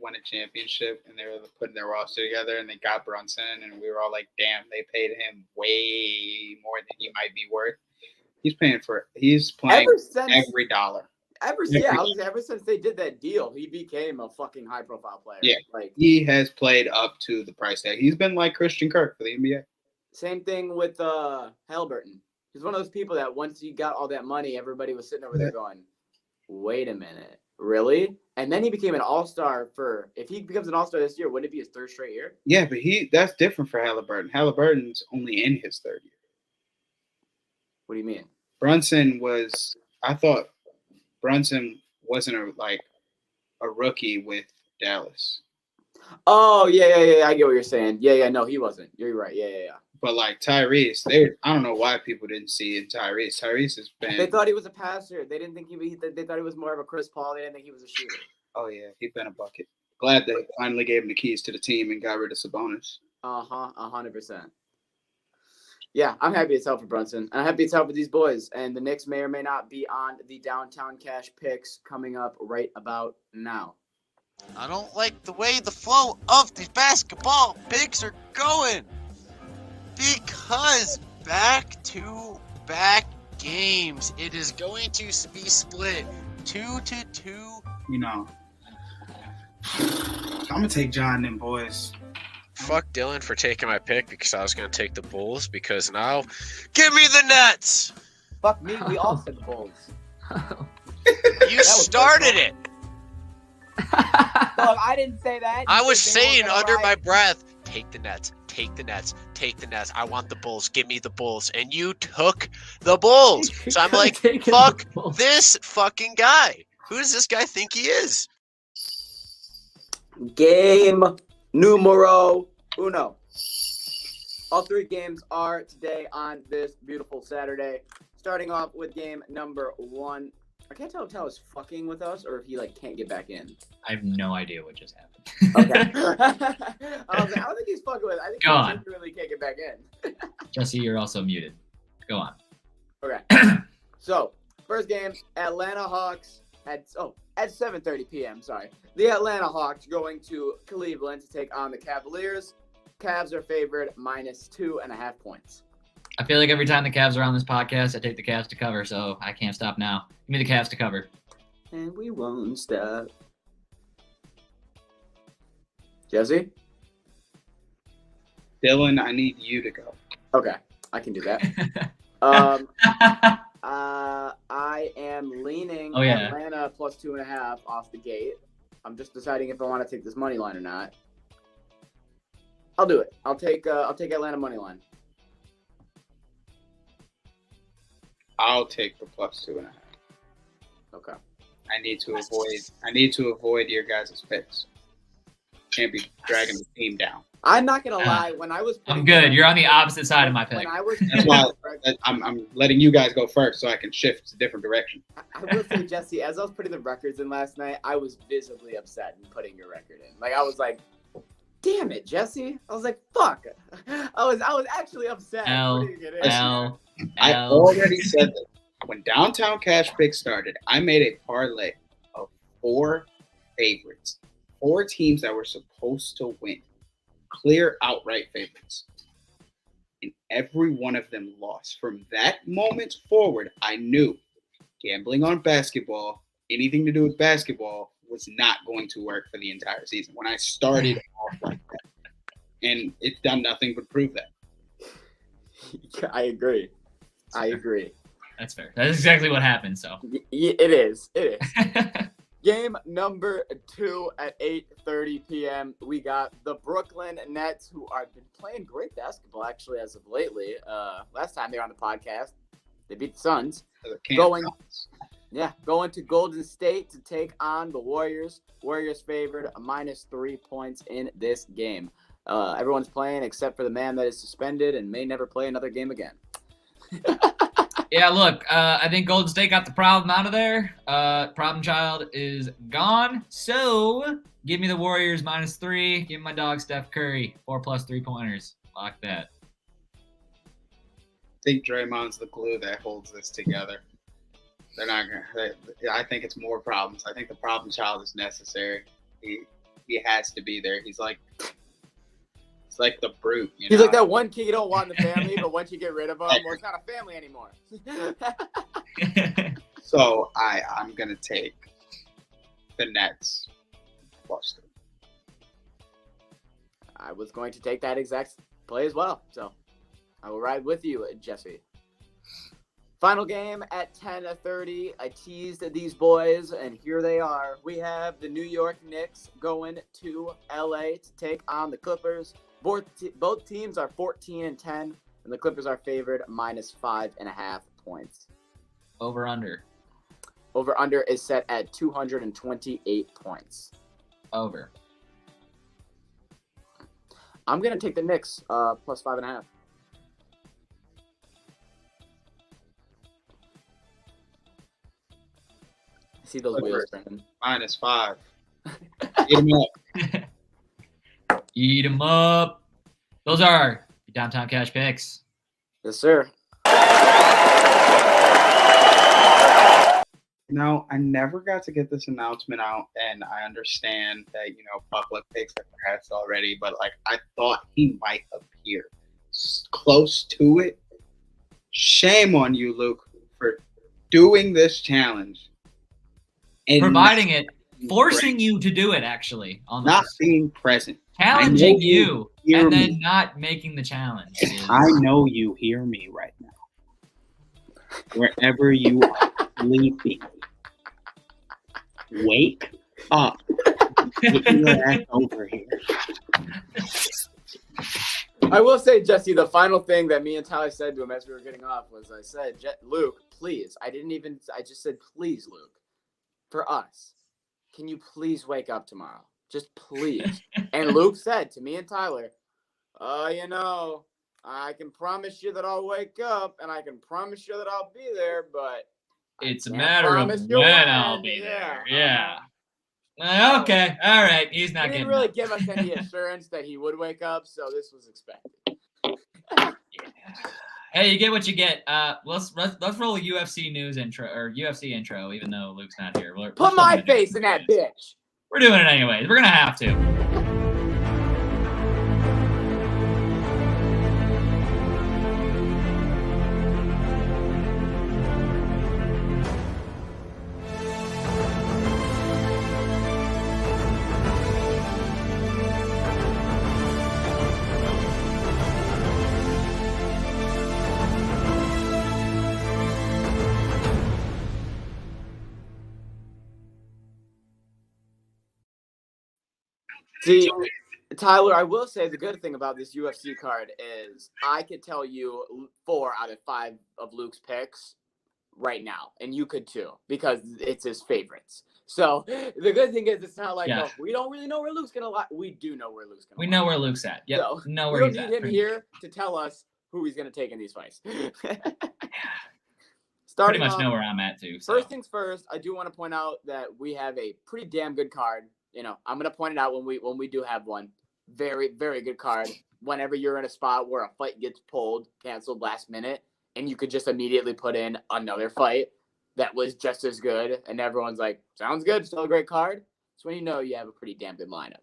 win a championship and they were putting their roster together and they got Brunson and we were all like, damn, they paid him way more than he might be worth. He's playing every dollar. Ever since they did that deal, he became a fucking high profile player. Yeah. He has played up to the price tag. He's been like Christian Kirk for the NBA. Same thing with Halliburton. He's one of those people that once he got all that money, everybody was sitting over there going, wait a minute. Really? And then he became an all-star if he becomes an all-star this year, wouldn't it be his third straight year? Yeah, but that's different for Halliburton. Halliburton's only in his third year. What do you mean? I thought Brunson wasn't a rookie with Dallas. Oh, yeah. I get what you're saying. Yeah. No, he wasn't. You're right. Yeah. But like Tyrese, I don't know why people didn't see in Tyrese. Tyrese has been. They thought he was a passer. They didn't think they thought he was more of a Chris Paul. They didn't think he was a shooter. Oh yeah, he's been a bucket. Glad they finally gave him the keys to the team and got rid of Sabonis. 100%. Yeah, I'm happy as hell for Brunson. I'm happy as hell for these boys. And the Knicks may or may not be on the Downtown Cash picks coming up right about now. I don't like the way the flow of these basketball picks are going. Because back-to-back games, it is going to be split 2-2. You know, I'm gonna take John and them boys. Fuck Dylan for taking my pick because I was gonna take the Bulls. Because now, give me the Nets. Fuck me, we all said the Bulls. You started it. Look, I didn't say that. I was saying under my breath, take the Nets. Take the Nets. Take the Nets. I want the Bulls. Give me the Bulls. And you took the Bulls. So I'm like, fuck this fucking guy. Who does this guy think he is? Game numero uno. All three games are today on this beautiful Saturday. Starting off with game number 1. I can't tell if Tal is fucking with us or if he can't get back in. I have no idea what just happened. Okay. I don't think he's fucking with. I think he really can't get back in. Jesse, you're also muted. Go on. Okay. So, first game, Atlanta Hawks at 7:30 p.m. Sorry. The Atlanta Hawks going to Cleveland to take on the Cavaliers. Cavs are favored -2.5 points. I feel like every time the Cavs are on this podcast, I take the Cavs to cover, so I can't stop now. Give me the Cavs to cover. And we won't stop. Jesse? Dylan, I need you to go. Okay, I can do that. I am leaning Atlanta +2.5 off the gate. I'm just deciding if I want to take this money line or not. I'll do it. I'll take Atlanta money line. I'll take the +2.5. Okay. I need to avoid your guys' picks. Can't be dragging the team down. I'm not gonna lie. When I was, I'm good. You're on the opposite side of my pick. That's why I'm letting you guys go first, so I can shift to a different direction. I will say, Jesse, as I was putting the records in last night, I was visibly upset in putting your record in. I was like, "Damn it, Jesse!" I was like, "Fuck!" I was actually upset. Putting it in. I already said that when Downtown Cash Pick started, I made a parlay of 4 favorites, 4 teams that were supposed to win, clear outright favorites, and every one of them lost. From that moment forward, I knew gambling on basketball, anything to do with basketball, was not going to work for the entire season. When I started off like that, and it's done nothing but prove that. I agree. That's fair. That's exactly what happened. So it is. Game number 2 at 8:30 p.m. We got the Brooklyn Nets, who have been playing great basketball actually as of lately. Last time they were on the podcast, they beat the Suns. Going to Golden State to take on the Warriors. Warriors favored -3 points in this game. Everyone's playing except for the man that is suspended and may never play another game again. Yeah, look, I think Golden State got the problem out of there. Problem child is gone. So give me the Warriors -3. Give me my dog Steph Curry 4+ 3-pointers. Lock that. I think Draymond's the glue that holds this together. They're not gonna. I think it's more problems. I think the problem child is necessary. He has to be there. He's like the brute. He's like that one kid you don't want in the family, but once you get rid of him, well, it's not a family anymore. So I'm gonna take the Nets +3. I was going to take that exact play as well, so I will ride with you, Jesse. Final game at 10:30. I teased these boys, and here they are. We have the New York Knicks going to LA to take on the Clippers. Both teams are 14-10, and the Clippers are favored -5.5 points. Over under. Over under is set at 228 points. Over. I'm gonna take the Knicks +5.5. See those wheels turning. -5. Eat 'em up. Eat 'em up. Those are your Downtown Cash picks. Yes, sir. No, I never got to get this announcement out, and I understand that, Buckler picks are perhaps already, but I thought he might appear close to it. Shame on you, Luke, for doing this challenge. And providing it, forcing you to do it, actually. Not being present. Challenging you, and then not making the challenge. I know you hear me right now. Wherever you are sleeping, wake up. Get your ass over here. I will say, Jesse, the final thing that me and Tyler said to him as we were getting off was, I said, Luke, please. I just said, please, Luke, for us, can you please wake up tomorrow? Just please. And Luke said to me and Tyler, I can promise you that I'll wake up, and I can promise you that I'll be there, but it's a matter of when I'll be there. Yeah. Okay. All right. He's not getting. He didn't really give us any assurance that he would wake up, so this was expected. Hey, you get what you get. Let's roll a UFC news intro or UFC intro, even though Luke's not here. Put my face in that bitch. We're doing it anyways. We're gonna have to. See, Tyler, I will say the good thing about this UFC card is I could tell you 4 out of 5 of Luke's picks right now, and you could too, because it's his favorites. So the good thing is it's not like, we don't really know where Luke's going to lie. We do know where Luke's going to lie. We know where Luke's at. Yep. So know where he's at. We don't need him here to tell us who he's going to take in these fights. Pretty much know where I'm at too. So. First things first, I do want to point out that we have a pretty damn good card. I'm going to point it out when we do have one. Very, very good card. Whenever you're in a spot where a fight gets pulled, canceled last minute, and you could just immediately put in another fight that was just as good, and everyone's like, sounds good, still a great card. That's when you know you have a pretty damn good lineup.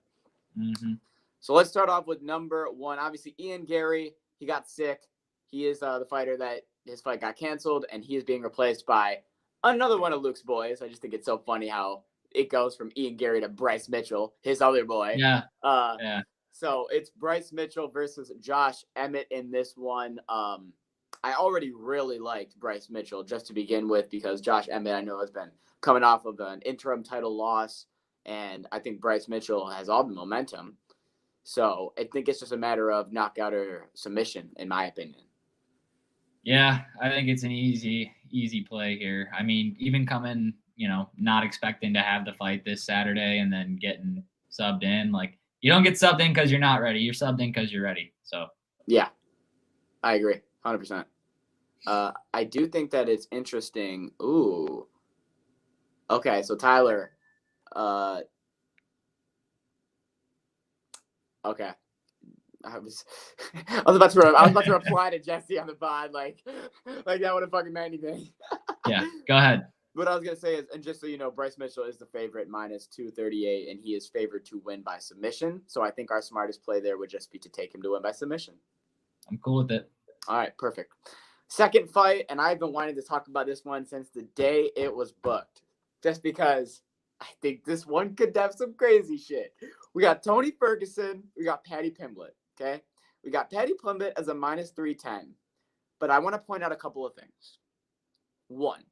Mm-hmm. So let's start off with number 1. Obviously, Ian Gary, he got sick. He is the fighter that his fight got canceled, and he is being replaced by another one of Luke's boys. I just think it's so funny how it goes from Ian Gary to Bryce Mitchell, his other boy. Yeah. So it's Bryce Mitchell versus Josh Emmett in this one. I already really liked Bryce Mitchell just to begin with because Josh Emmett, I know, has been coming off of an interim title loss, and I think Bryce Mitchell has all the momentum. So I think it's just a matter of knockout or submission, in my opinion. Yeah, I think it's an easy play here. I mean, even coming, not expecting to have the fight this Saturday and then getting subbed in, you don't get subbed in because you're not ready. You're subbed in because you're ready. So yeah, I agree, 100%. I do think that it's interesting. Ooh, okay. So Tyler, okay. I was about to reply to Jesse on the pod like that would have fucking meant anything. Yeah, go ahead. What I was gonna say is, and just so you know, Bryce Mitchell is the favorite -238, and he is favored to win by submission. So I think our smartest play there would just be to take him to win by submission. I'm cool with it. All right, perfect. Second fight, and I've been wanting to talk about this one since the day it was booked, just because I think this one could have some crazy shit. We got Tony Ferguson, we got Paddy Pimblett. Okay, we got Paddy Pimblett as a -310, but I want to point out a couple of things. 1,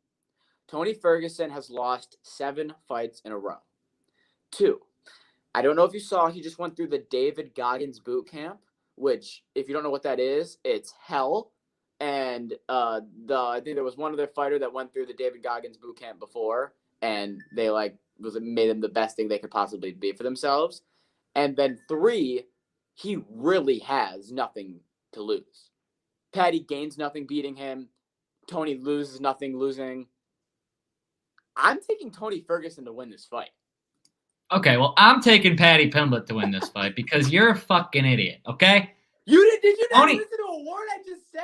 Tony Ferguson has lost 7 fights in a row. 2, I don't know if you saw, he just went through the David Goggins boot camp, which, if you don't know what that is, it's hell. And I think there was one other fighter that went through the David Goggins boot camp before, and they made them the best thing they could possibly be for themselves. And then 3, he really has nothing to lose. Patty gains nothing beating him. Tony loses nothing losing. I'm taking Tony Ferguson to win this fight. Okay, well, I'm taking Patty Pimblett to win this fight because you're a fucking idiot, okay? Did you not listen to a word I just said?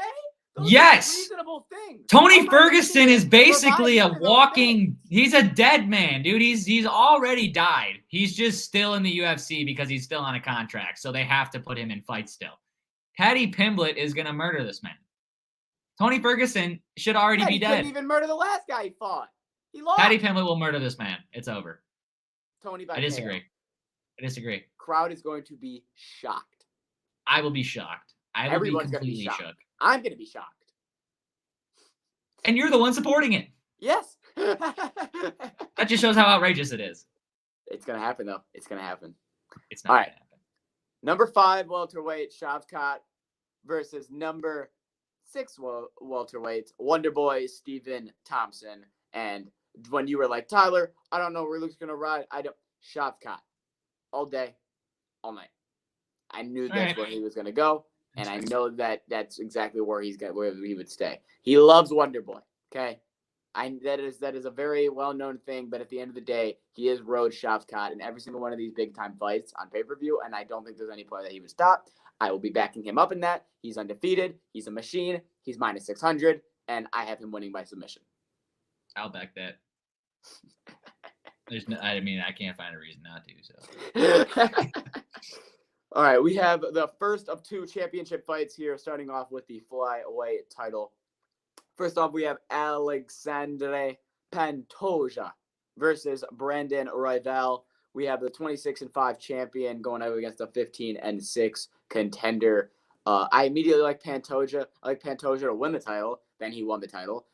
Those yes. are reasonable things. Tony Ferguson is basically a walking, he's a dead man, dude. He's already died. He's just still in the UFC because he's still on a contract, so they have to put him in fights still. Patty Pimblett is going to murder this man. Tony Ferguson should already be dead. He couldn't even murder the last guy he fought. He lost. Patty Pimblett will murder this man. It's over. Tony by I disagree. I disagree. Crowd is going to be shocked. I will be shocked. I will be completely shocked. I'm going to be shocked. And you're the one supporting it. Yes. That just shows how outrageous it is. It's going to happen, though. It's going to happen. It's not going to happen. Number 5 welterweight, Shavkat versus number 6 welterweight, Wonderboy Stephen Thompson. And when you were like, Tyler, I don't know where Luke's going to ride. Shavkat. All day, all night. I knew that's where he was going to go. And I know that that's exactly where where he would stay. He loves Wonderboy. Okay, that is a very well-known thing. But at the end of the day, he is road Shavkat in every single one of these big-time fights on pay-per-view. And I don't think there's any point that he would stop. I will be backing him up in that. He's undefeated. He's a machine. He's minus 600, and I have him winning by submission. I'll back that. I can't find a reason not to. So. All right, we have the first of 2 championship fights here, starting off with the flyweight title. First off, we have Alexandre Pantoja versus Brandon Royval. We have the 26-5 champion going up against the 15-6 contender. I immediately like Pantoja. I like Pantoja to win the title. Then he won the title.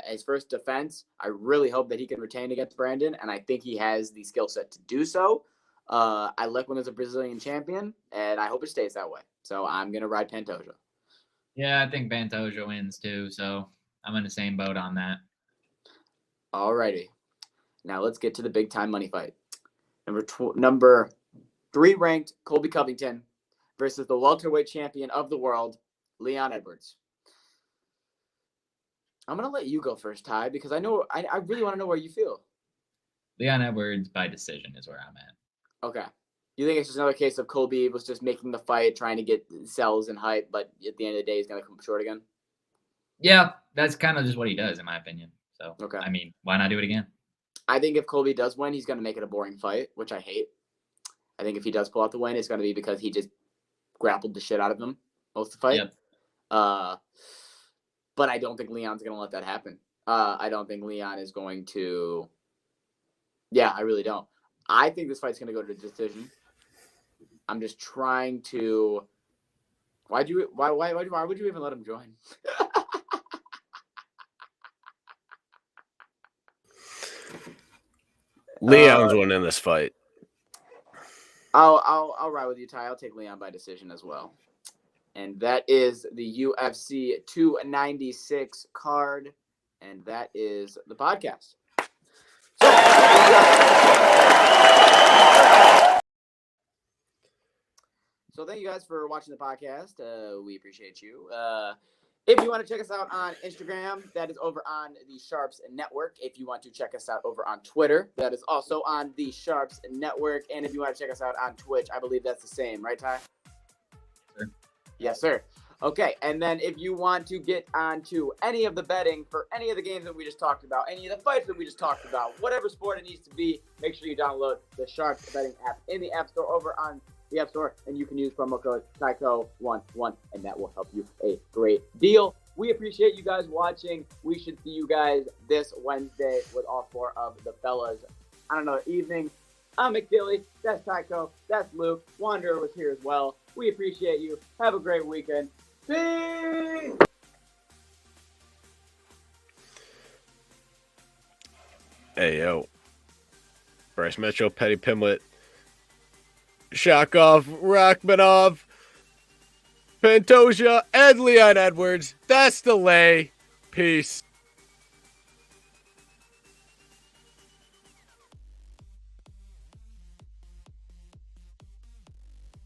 His first defense, I really hope that he can retain against Brandon, and I think he has the skill set to do so. I like when there's a Brazilian champion, and I hope it stays that way. So I'm going to ride Pantoja. Yeah, I think Pantoja wins too, so I'm in the same boat on that. All righty. Now let's get to the big-time money fight. Number 3 ranked Colby Covington versus the welterweight champion of the world, Leon Edwards. I'm going to let you go first, Ty, because I really want to know where you feel. Leon Edwards by decision is where I'm at. Okay. You think it's just another case of Colby was just making the fight, trying to get sells and hype, but at the end of the day, he's going to come short again? Yeah, that's kind of just what he does, in my opinion. So, okay. I mean, why not do it again? I think if Colby does win, he's going to make it a boring fight, which I hate. I think if he does pull out the win, it's going to be because he just grappled the shit out of him most of the fight. Yep. But I don't think Leon's going to let that happen. I don't think Leon is going to. Yeah, I really don't. I think this fight's going to go to decision. I'm just trying to. Why would you even let him join? Leon's winning this fight. I'll ride with you, Ty. I'll take Leon by decision as well. And that is the UFC 296 card. And that is the podcast. So thank you guys for watching the podcast. We appreciate you. If you want to check us out on Instagram, that is over on the Sharps Network. If you want to check us out over on Twitter, that is also on the Sharps Network. And if you want to check us out on Twitch, I believe that's the same, right, Ty? Sure. Yes, sir. Okay, and then if you want to get onto any of the betting for any of the games that we just talked about, any of the fights that we just talked about, whatever sport it needs to be, make sure you download the Sharps betting app in the App Store over on the App Store, and you can use promo code TYCO11, and that will help you a great deal. We appreciate you guys watching. We should see you guys this Wednesday with all 4 of the fellas on another evening. I'm McDilly. That's Tyco. That's Luke. Wanderer was here as well. We appreciate you. Have a great weekend. Peace! Hey, yo. Bryce Mitchell, Petty Pimlet, Shakov, Rachmanov, Pantoja, and Leon Edwards. That's the lay. Peace.